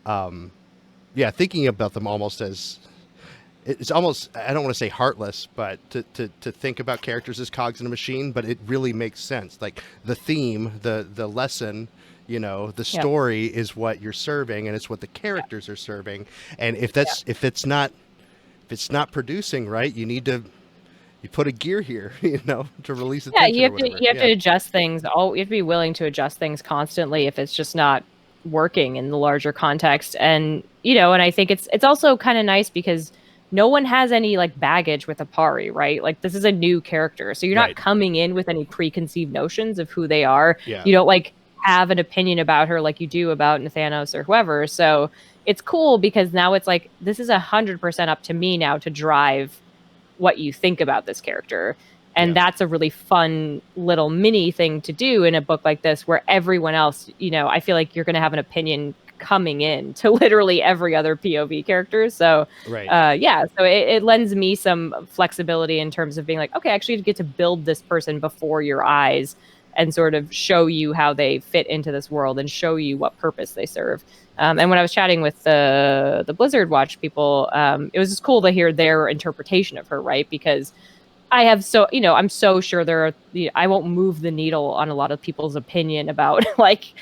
yeah, thinking about them almost as it's almost, I don't want to say heartless, but to think about characters as cogs in a machine, but it really makes sense. Like the theme, the lesson, you know, the story is what you're serving, and it's what the characters are serving. And if it's not if it's not producing right, you put a gear here, to release Yeah, attention. you have to adjust things. You have to be willing to adjust things constantly if it's just not working in the larger context. And and I think it's also kind of nice because no one has any like baggage with Apari, right? Like this is a new character, so you're not coming in with any preconceived notions of who they are. Yeah. You don't like have an opinion about her like you do about Nathanos or whoever. So it's cool because now it's like this is 100% up to me now to drive what you think about this character. And that's a really fun little mini thing to do in a book like this, where everyone else, I feel like you're going to have an opinion coming in to literally every other POV character. So, so it lends me some flexibility in terms of being like, okay, actually you get to build this person before your eyes and sort of show you how they fit into this world and show you what purpose they serve. And when I was chatting with the Blizzard Watch people, it was just cool to hear their interpretation of her, right? Because I have I'm so sure I won't move the needle on a lot of people's opinion about like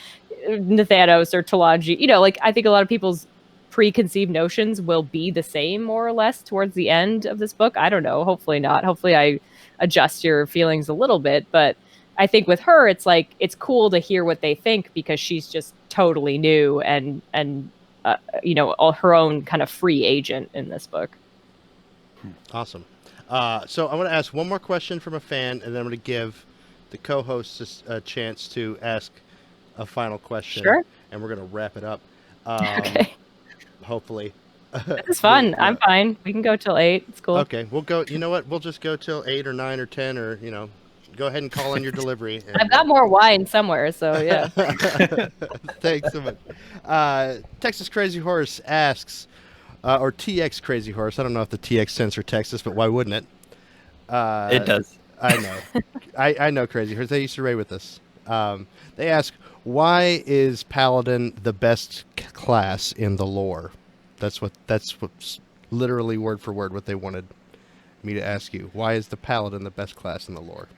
Nathanos or Talanji. Like I think a lot of people's preconceived notions will be the same more or less towards the end of this book. I don't know. Hopefully not. Hopefully I adjust your feelings a little bit. But I think with her, it's like, it's cool to hear what they think because she's just totally new and all her own kind of free agent in this book. Awesome. So I want to ask one more question from a fan, and then I'm going to give the co-hosts a chance to ask a final question. Sure. And we're going to wrap it up. Okay. Hopefully. This is fun. I'm fine. We can go till 8. It's cool. Okay. We'll go. You know what? We'll just go till 8 or 9 or 10 or, go ahead and call in your delivery. And, I've got more wine somewhere, so yeah. Thanks so much. Texas Crazy Horse asks, or TX Crazy Horse. I don't know if the TX stands for Texas, but why wouldn't it? It does. I know. I know Crazy Horse. They used to raid with us. They ask, why is Paladin the best class in the lore? That's what's literally word for word what they wanted me to ask you. Why is the Paladin the best class in the lore?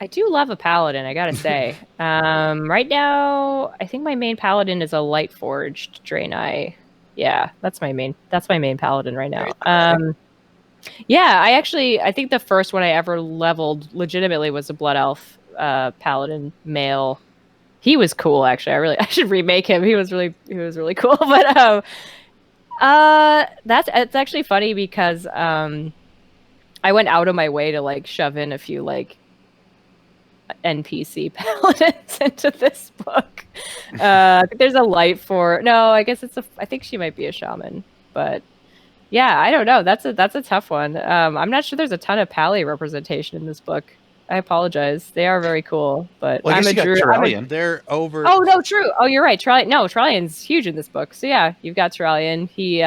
I do love a Paladin, I gotta say. Right now, I think my main Paladin is a Light Forged Draenei. Yeah, that's my main Paladin right now. I think the first one I ever leveled legitimately was a Blood Elf Paladin male. He was cool, actually. I should remake him. He was really cool. But it's actually funny because I went out of my way to like shove in a few like NPC paladins into this book. I think there's a I think she might be a shaman, but yeah, I don't know. That's a tough one. I'm not sure there's a ton of pally representation in this book. I apologize. They are very cool, but well, I guess you got Turallion. They're over. Oh no, true. Oh, you're right. Turallion's huge in this book. So yeah, you've got Turallion. He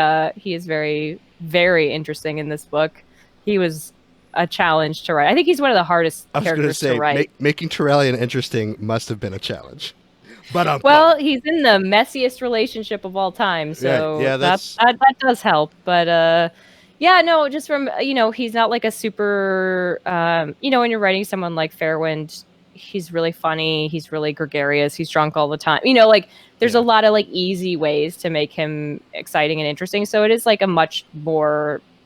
is very, very interesting in this book. He was a challenge to write. I think he's one of the hardest characters to write. Making Turallion interesting must have been a challenge. But he's in the messiest relationship of all time, so that does help. But just from he's not like a super when you're writing someone like Fairwind, he's really funny, he's really gregarious, he's drunk all the time. There's a lot of like easy ways to make him exciting and interesting. So it is like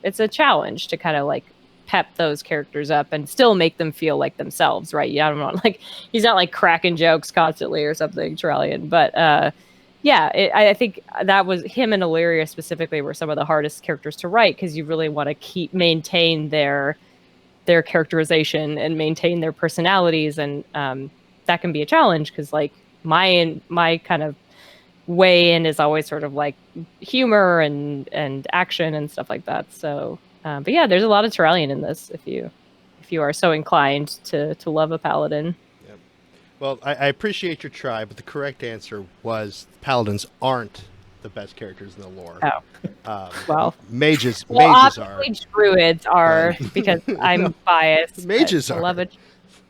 it's a challenge to kind of like pep those characters up and still make them feel like themselves, right? Yeah, I'm not like he's not like cracking jokes constantly or something, Turallion. But I think that was him and Illyria specifically were some of the hardest characters to write because you really want to maintain their characterization and maintain their personalities, and that can be a challenge because like my kind of way in is always sort of like humor and action and stuff like that. So. But yeah, there's a lot of Turallion in this if you are so inclined to love a paladin. Yep. Well, I appreciate your try, but the correct answer was paladins aren't the best characters in the lore. Oh. Mages obviously are. Druids are because I'm biased. Mages are. I love it.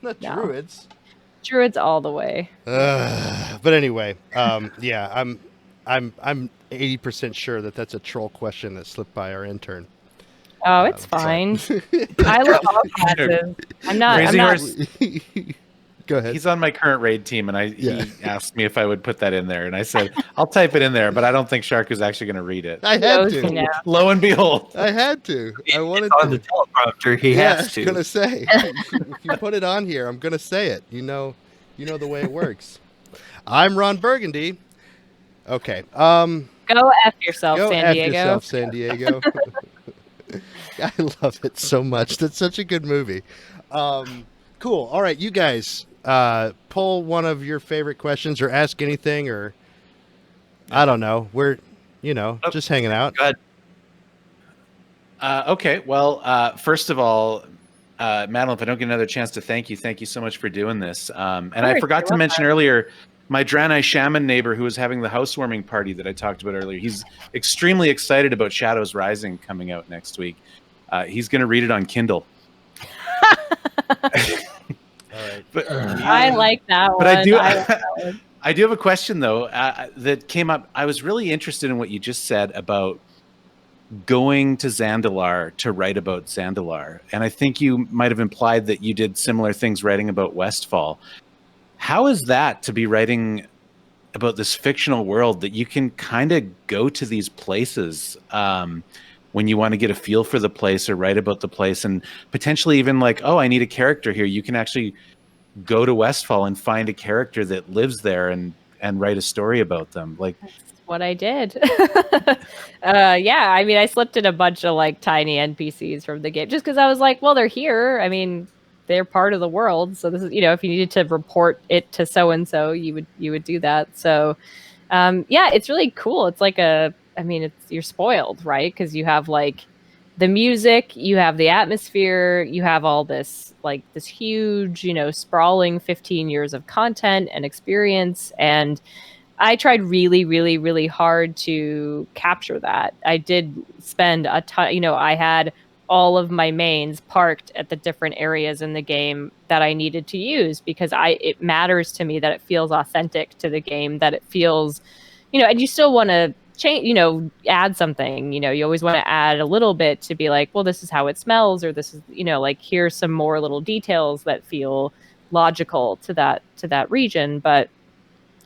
Not druids. Druids all the way. But anyway, I'm 80% sure that's a troll question that slipped by our intern. Oh, it's fine. I love all classes. I'm not. Go ahead. He's on my current raid team, and Yeah. he asked me if I would put that in there, and I said I'll type it in there, but I don't think Sharku's actually going to read it. I had knows to. me now. Lo and behold, I had to. I wanted on the to. teleprompter. He Yeah, I has was to. gonna say. If you put it on here, I'm gonna say it. You know the way it works. I'm Ron Burgundy. Okay. Go F yourself, Go San F Diego. yourself, San Diego. I love it so much. That's such a good movie. Cool. All right, you guys, pull one of your favorite questions or ask anything, or I don't know. We're, just hanging out. Go ahead. Okay, well, first of all, Madeline, if I don't get another chance to thank you so much for doing this. And I course, forgot you're to mention earlier, my Draenei Shaman neighbor who was having the housewarming party that I talked about earlier, he's extremely excited about Shadows Rising coming out next week. He's going to read it on Kindle. All right. But, I like that one. but I do, like that one. I do have a question though that came up. I was really interested in what you just said about going to Zandalar to write about Zandalar, and I think you might have implied that you did similar things writing about Westfall. How is that to be writing about this fictional world that you can kind of go to these places when you want to get a feel for the place or write about the place, and potentially even like, oh, I need a character here. You can actually go to Westfall and find a character that lives there and write a story about them. Like, What I did. Yeah, I mean, I slipped in a bunch of like tiny NPCs from the game just because I was like, well, they're here. I mean, they're part of the world. So this is, if you needed to report it to so and so, you would do that. So, yeah, it's really cool. It's like you're spoiled, right? Because you have like the music, you have the atmosphere, you have all this like this huge, sprawling 15 years of content and experience. And I tried really, really, really hard to capture that. I did spend a ton, I had all of my mains parked at the different areas in the game that I needed to use because it matters to me that it feels authentic to the game, that it feels, and you still want to change, add something, you always want to add a little bit to be like, well, this is how it smells, or this is, like here's some more little details that feel logical to that region. But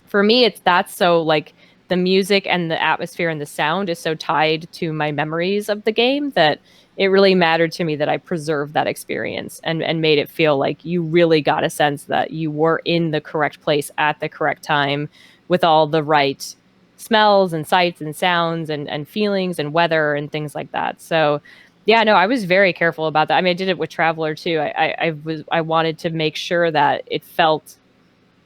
for me, that's so like the music and the atmosphere and the sound is so tied to my memories of the game that it really mattered to me that I preserved that experience and made it feel like you really got a sense that you were in the correct place at the correct time with all the right smells and sights and sounds and feelings and weather and things like that. So yeah, no, I was very careful about that. I mean, I did it with Traveler too. I wanted to make sure that it felt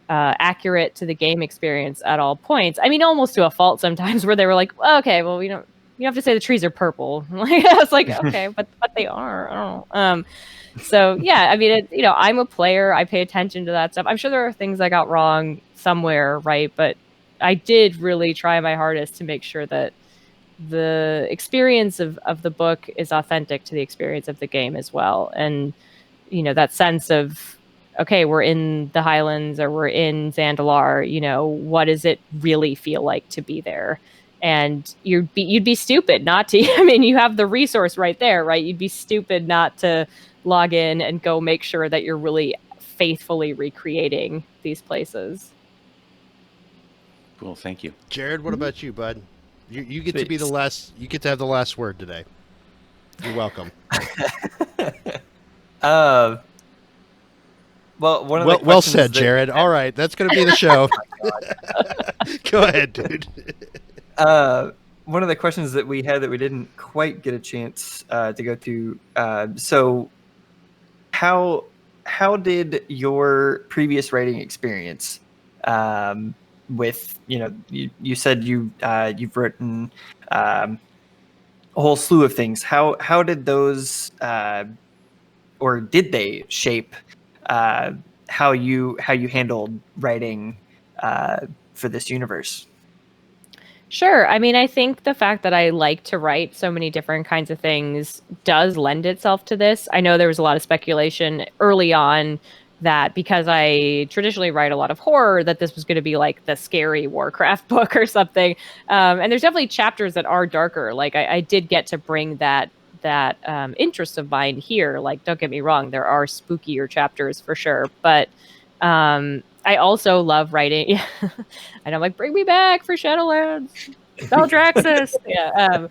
accurate to the game experience at all points. I mean, almost to a fault sometimes where they were like, well, okay, well, you have to say the trees are purple. Like, I was like, okay, but they are. I don't know. So yeah, I mean, I'm a player. I pay attention to that stuff. I'm sure there are things I got wrong somewhere, right? But I did really try my hardest to make sure that the experience of the book is authentic to the experience of the game as well. And, that sense of, okay, we're in the Highlands or we're in Zandalar, what does it really feel like to be there? And you'd be stupid not to, I mean, you have the resource right there, right? You'd be stupid not to log in and go make sure that you're really faithfully recreating these places. cool, thank you. Jared, what about you, bud? You get to be the last. You get to have the last word today. You're welcome. Well, one of the well said, Jared. All right, that's going to be the show. Go ahead, dude. One of the questions that we had that we didn't quite get a chance to go through. So, how did your previous writing experience with you said you've written a whole slew of things. How did those or did they shape how you handled writing for this universe? Sure. I mean, I think the fact that I like to write so many different kinds of things does lend itself to this. I know there was a lot of speculation early on that because I traditionally write a lot of horror, that this was going to be like the scary Warcraft book or something. And there's definitely chapters that are darker. Like I did get to bring that interest of mine here. Like, don't get me wrong, there are spookier chapters for sure. But I also love writing. Yeah. And I'm like, bring me back for Shadowlands. Valdraxxus. Yeah.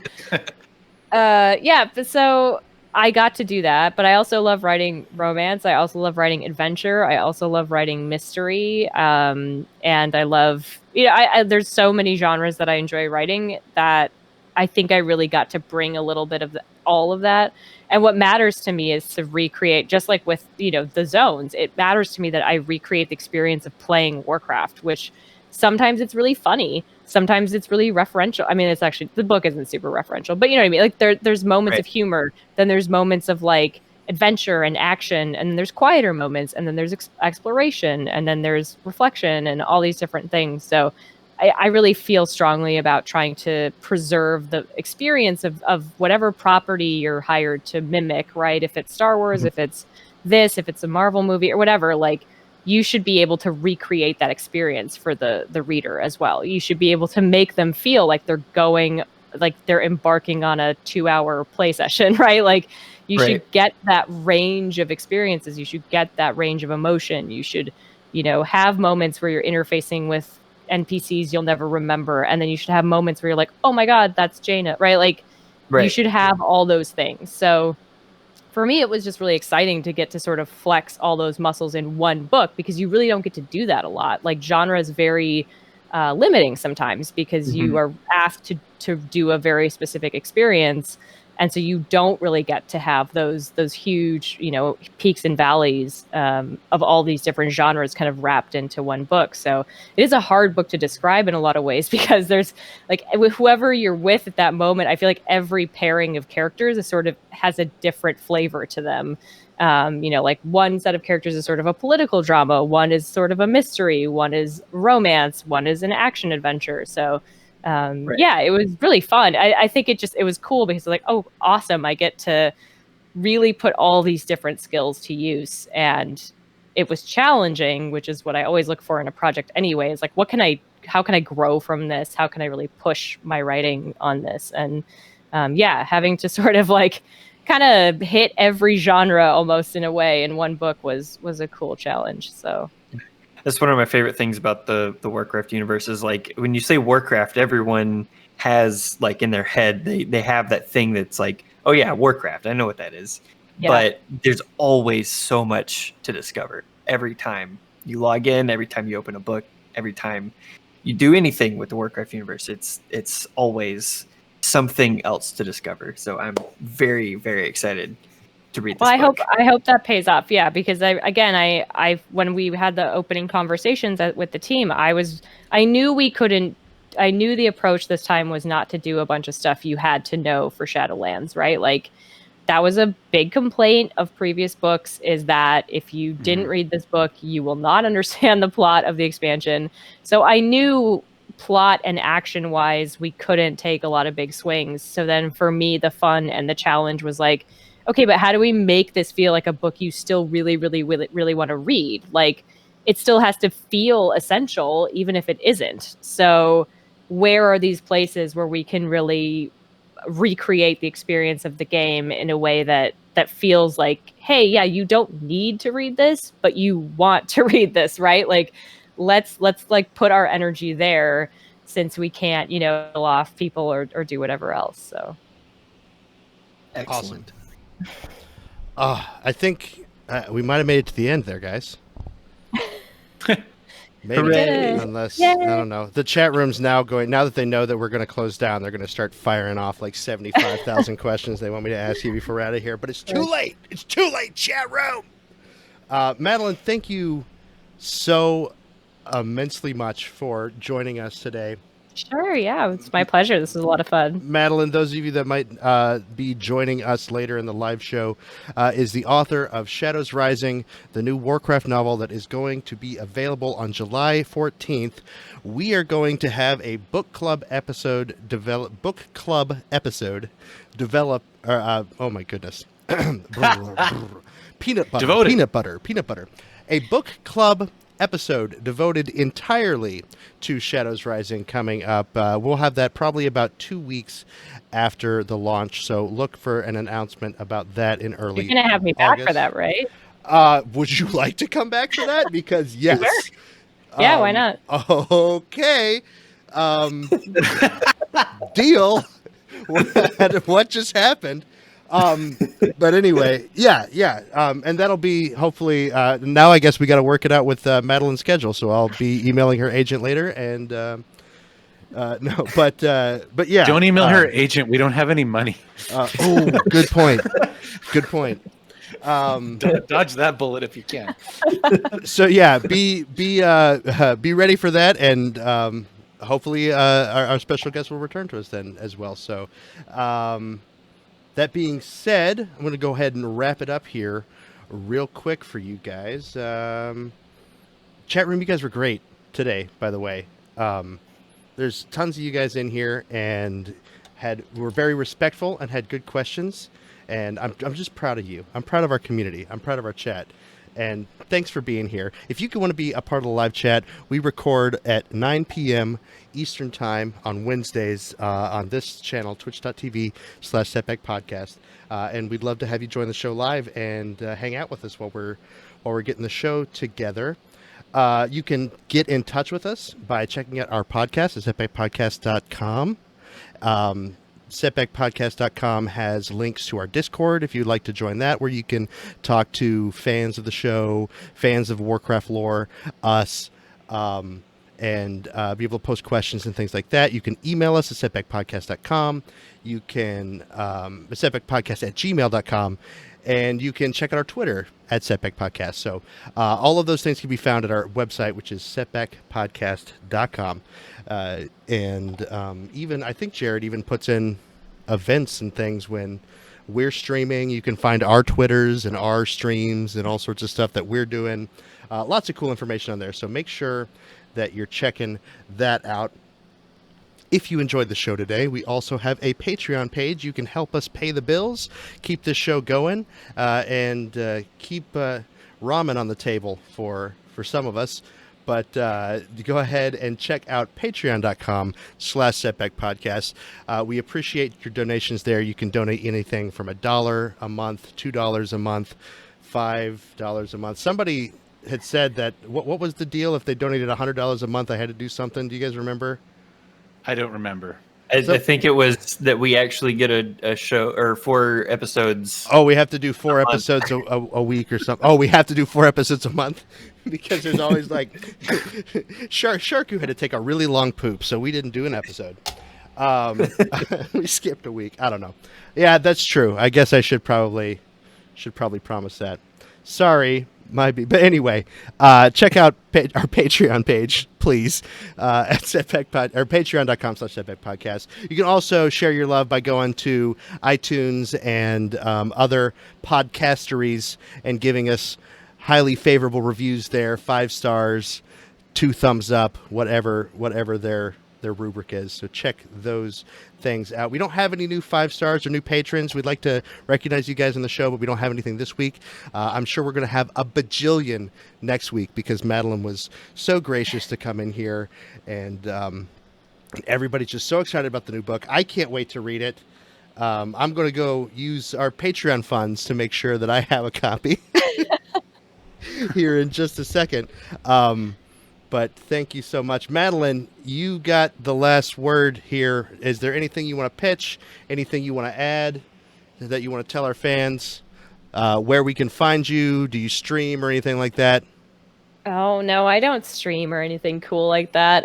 So I got to do that, but I also love writing romance. I also love writing adventure. I also love writing mystery. And I love, there's so many genres that I enjoy writing that I think I really got to bring a little bit of all of that. And what matters to me is to recreate, just like with, the zones, it matters to me that I recreate the experience of playing Warcraft, which sometimes it's really funny. Sometimes it's really referential. I mean, it's actually, the book isn't super referential, but you know what I mean? Like there's moments of humor, then there's moments of like adventure and action, and then there's quieter moments, and then there's exploration, and then there's reflection and all these different things. So I really feel strongly about trying to preserve the experience of whatever property you're hired to mimic, right? If it's Star Wars, if it's this, if it's a Marvel movie or whatever, like you should be able to recreate that experience for the reader as well. You should be able to make them feel like they're embarking on a 2-hour play session, right? Like you should get that range of experiences. You should get that range of emotion. You should, have moments where you're interfacing with NPCs you'll never remember. And then you should have moments where you're like, oh my God, that's Jaina, right? Like you should have all those things. So for me, it was just really exciting to get to sort of flex all those muscles in one book, because you really don't get to do that a lot. Like genre is very limiting sometimes, because you are asked to do a very specific experience. And so you don't really get to have those huge, peaks and valleys of all these different genres kind of wrapped into one book. So it is a hard book to describe in a lot of ways, because there's like with whoever you're with at that moment, I feel like every pairing of characters is sort of has a different flavor to them. Like one set of characters is sort of a political drama, one is sort of a mystery, one is romance, one is an action adventure. So yeah, it was really fun. I think it was cool, because like, oh, awesome. I get to really put all these different skills to use. And it was challenging, which is what I always look for in a project anyway, is like, how can I grow from this? How can I really push my writing on this? And having to sort of like kind of hit every genre almost in a way in one book was a cool challenge. So that's one of my favorite things about the Warcraft universe is like when you say Warcraft, everyone has like in their head, they have that thing that's like, oh yeah, Warcraft, I know what that is. Yeah. But there's always so much to discover every time you log in, every time you open a book, every time you do anything with the Warcraft universe. It's always something else to discover. So I'm very, very excited to read this book. I hope that pays off. Yeah, because I when we had the opening conversations with the team, I knew the approach this time was not to do a bunch of stuff you had to know for Shadowlands, right? Like that was a big complaint of previous books, is that if you didn't read this book, you will not understand the plot of the expansion. So I knew plot and action wise, we couldn't take a lot of big swings. So then for me, the fun and the challenge was like, okay, but how do we make this feel like a book you still really, really, really, really want to read? Like it still has to feel essential, even if it isn't. So where are these places where we can really recreate the experience of the game in a way that feels like, hey, yeah, you don't need to read this, but you want to read this, right? Like let's like put our energy there, since we can't, kill off people or do whatever else. So excellent. Awesome. I think we might have made it to the end there, guys. Maybe. Hooray. Unless, I don't know. The chat room's now going, now that they know that we're going to close down, they're going to start firing off like 75,000 questions they want me to ask you before we're out of here. But it's too late. It's too late, chat room. Madeleine, thank you so immensely much for joining us today. Sure, yeah, it's my pleasure. This was a lot of fun. Madeleine, those of you that might be joining us later in the live show, is the author of Shadows Rising, the new Warcraft novel that is going to be available on July 14th. We are going to have a book club episode develop. Oh my goodness, peanut butter. A book club episode devoted entirely to Shadows Rising coming up. We'll have that probably about 2 weeks after the launch, so look for an announcement about that in early You're going to have me August. back for that, right? Would you like to come back for that? Because yes. Sure. Yeah, why not? Okay. Deal. What just happened? But anyway, yeah. And that'll be hopefully, now I guess we got to work it out with Madeleine's schedule. So I'll be emailing her agent later and, no, but yeah. Don't email her agent. We don't have any money. Oh, good point. Good point. Dodge that bullet if you can. So yeah, be ready for that, and hopefully our special guest will return to us then as well. So that being said, I'm going to go ahead and wrap it up here real quick for you guys. Chat room, you guys were great today, by the way. There's tons of you guys in here and were very respectful and had good questions. And I'm just proud of you. I'm proud of our community. I'm proud of our chat. And thanks for being here. If you want to be a part of the live chat, we record at 9 p.m. Eastern Time on Wednesdays on this channel, twitch.tv/Setback Podcast. And we'd love to have you join the show live and hang out with us while we're getting the show together. You can get in touch with us by checking out our podcast at setbackpodcast.com. Setbackpodcast.com has links to our Discord if you'd like to join that, where you can talk to fans of the show, fans of Warcraft lore, us, and be able to post questions and things like that. You can email us at setbackpodcast.com. You can setbackpodcast@gmail.com. And you can check out our Twitter at Setback Podcast. So all of those things can be found at our website, which is setbackpodcast.com. And even, I think Jared even puts in events and things when we're streaming. You can find our Twitters and our streams and all sorts of stuff that we're doing. Lots of cool information on there. So make sure that you're checking that out. If you enjoyed the show today, we also have a Patreon page. You can help us pay the bills, keep this show going, and keep ramen on the table for some of us. But go ahead and check out patreon.com/setbackpodcast. We appreciate your donations there. You can donate anything from $1 a month, $2 a month, $5 a month. Somebody had said that, what was the deal? If they donated $100 a month, I had to do something. Do you guys remember? I don't remember. I think it was that we actually get a show or 4 episodes. Oh, we have to do 4 episodes a week or something. Oh, we have to do 4 episodes a month because there's always like Sharku had to take a really long poop, so we didn't do an episode. We skipped a week. I don't know. Yeah, that's true. I guess I should probably promise that. Sorry. But anyway, check out our Patreon page, please, at patreon.com/setbackpodcast. You can also share your love by going to iTunes and other podcasteries and giving us highly favorable reviews there, 5 stars, 2 thumbs up, whatever their rubric is. So check those things out. We don't have any new 5 stars or new patrons. We'd like to recognize you guys on the show, but we don't have anything this week. I'm sure we're going to have a bajillion next week because Madeleine was so gracious to come in here, and everybody's just so excited about the new book. I can't wait to read it. I'm going to go use our Patreon funds to make sure that I have a copy here in just a second. But thank you so much. Madeleine, you got the last word here. Is there anything you want to pitch? Anything you want to add that you want to tell our fans? Where we can find you? Do you stream or anything like that? Oh, no, I don't stream or anything cool like that.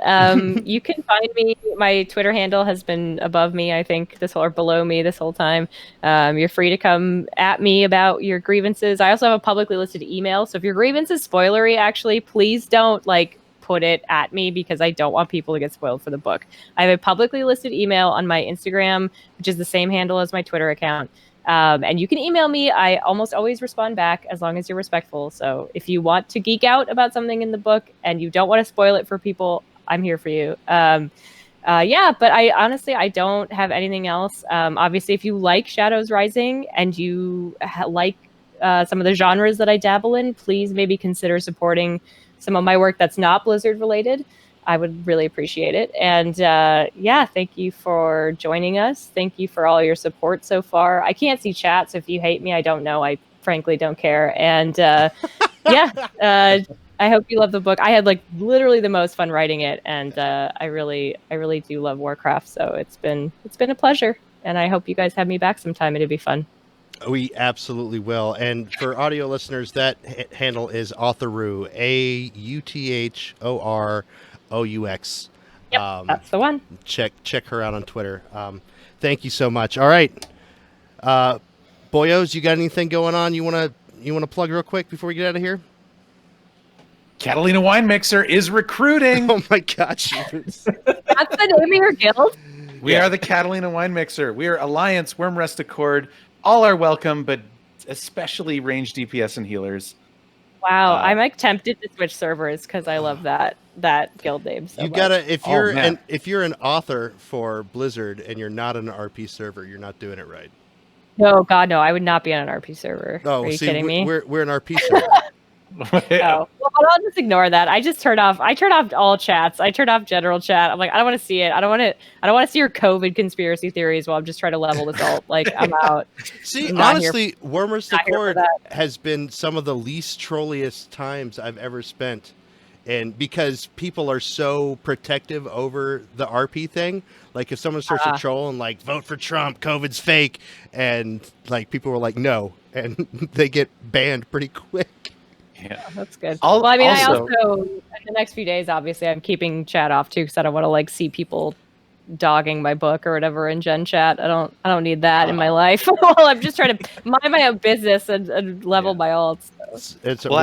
You can find me. My Twitter handle has been above me, I think, or below me this whole time. You're free to come at me about your grievances. I also have a publicly listed email. So if your grievance is spoilery, actually, please don't put it at me because I don't want people to get spoiled for the book. I have a publicly listed email on my Instagram, which is the same handle as my Twitter account. And you can email me. I almost always respond back as long as you're respectful. So if you want to geek out about something in the book and you don't want to spoil it for people, I'm here for you. But I honestly, I don't have anything else. Obviously, if you like Shadows Rising and you like some of the genres that I dabble in, please maybe consider supporting some of my work that's not Blizzard related. I would really appreciate it. And thank you for joining us. Thank you for all your support so far. I can't see chat, so if you hate me, I don't know. I frankly don't care. And I hope you love the book. I had like literally the most fun writing it, and I really do love Warcraft. So it's been a pleasure, and I hope you guys have me back sometime. It'd be fun. We absolutely will. And for audio listeners, that handle is Authorroux, AUTHOROUX. Yep, that's the one. Check her out on Twitter. Thank you so much. All right, boyos, you got anything going on you wanna plug real quick before we get out of here? Catalina Wine Mixer is recruiting. Oh my gosh. That's the name of your guild? We are the Catalina Wine Mixer. We are Alliance, Wormrest Accord. All are welcome, but especially ranged DPS and healers. Wow, I'm like tempted to switch servers because I love that guild name so You much. gotta if you're an author for Blizzard and you're not on an RP server, you're not doing it right. No, God, no, I would not be on an RP server. Oh, Are you kidding me? We're an RP server. Oh, well, I'll just ignore that. I turned off all chats. I turned off general chat. I'm like, I don't want to see it. I don't want to see your COVID conspiracy theories while I'm just trying to level this ult. Like, I'm out. See, honestly, Warmers Accord has been some of the least trolliest times I've ever spent. And because people are so protective over the RP thing, like if someone starts to troll and like vote for Trump, COVID's fake, and like people were like, no, and they get banned pretty quick. Yeah, that's good. Well, I mean, I also in the next few days, obviously, I'm keeping chat off too because I don't want to like see people dogging my book or whatever in Gen Chat. I don't need that in my life. Well, I'm just trying to mind my own business and level my ults. So.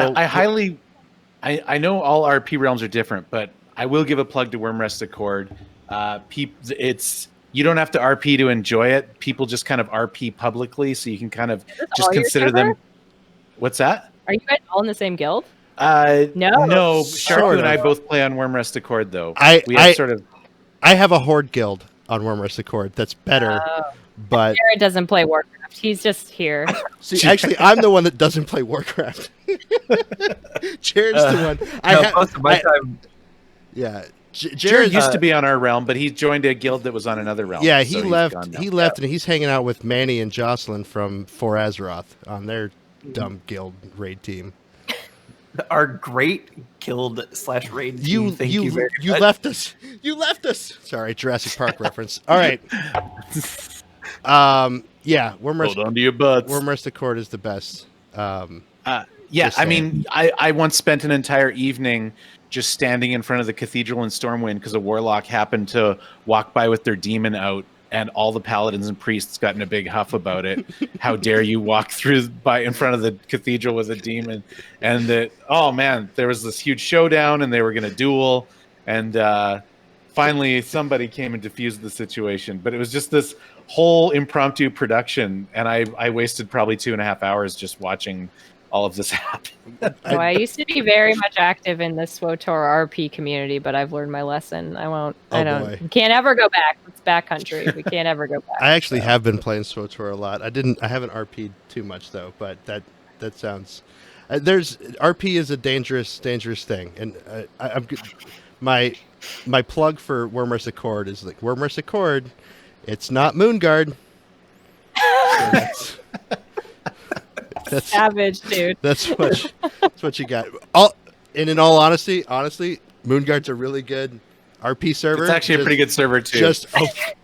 I know all RP realms are different, but I will give a plug to Wormrest Accord. You don't have to RP to enjoy it. People just kind of RP publicly, so you can kind of just consider them. What's that? Are you guys all in the same guild? No. Sharku and I both play on Wormrest Accord, though. I have a Horde guild on Wormrest Accord. That's better, but Jared doesn't play Warcraft. He's just here. See, actually, I'm the one that doesn't play Warcraft. Jared's the one. Most of my time. Yeah. Jared used to be on our realm, but he joined a guild that was on another realm. Yeah, he left. He left, and he's hanging out with Manny and Jocelyn from For Azeroth on their dumb guild raid team. Our great guild / raid team. Thank you very much. You left us. You left us. Sorry, Jurassic Park reference. All right. Yeah, hold on to your butts. Wormrest Accord is the best. Yeah, I mean, I once spent an entire evening just standing in front of the cathedral in Stormwind because a warlock happened to walk by with their demon out, and all the paladins and priests got in a big huff about it. How dare you walk in front of the cathedral with a demon? And there was this huge showdown, and they were going to duel, and finally somebody came and diffused the situation. But it was just this whole impromptu production, and I wasted probably 2.5 hours just watching all of this happen. I used to be very much active in the SWTOR RP community, but I've learned my lesson. You can't ever go back. It's backcountry. We can't ever go back. I actually have been playing SWTOR a lot. I haven't RP'd too much though, but that sounds RP is a dangerous thing. And my plug for Wormrest Accord is like Wormrest Accord. It's not Moonguard. That's savage, dude. That's what you got. In all honesty, Moonguard's a really good RP server. It's actually a pretty good server too. Just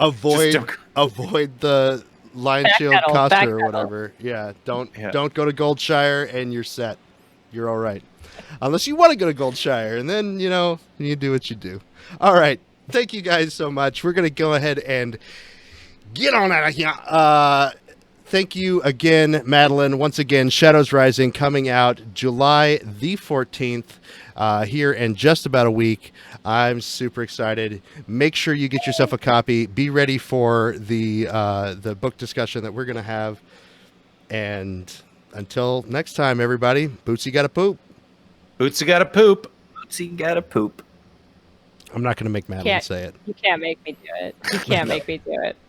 avoid the Lion Shield Coster or whatever. Yeah, don't go to Goldshire and you're set. You're all right. Unless you want to go to Goldshire, and then you do what you do. All right. Thank you guys so much. We're gonna go ahead and get on out of here. Thank you again, Madeleine. Once again, Shadows Rising coming out July the 14th, here in just about a week. I'm super excited. Make sure you get yourself a copy. Be ready for the book discussion that we're going to have. And until next time, everybody, Bootsy gotta poop. Bootsy gotta poop. Bootsy gotta poop. I'm not going to make Madeleine say it. You can't make me do it. You can't make me do it.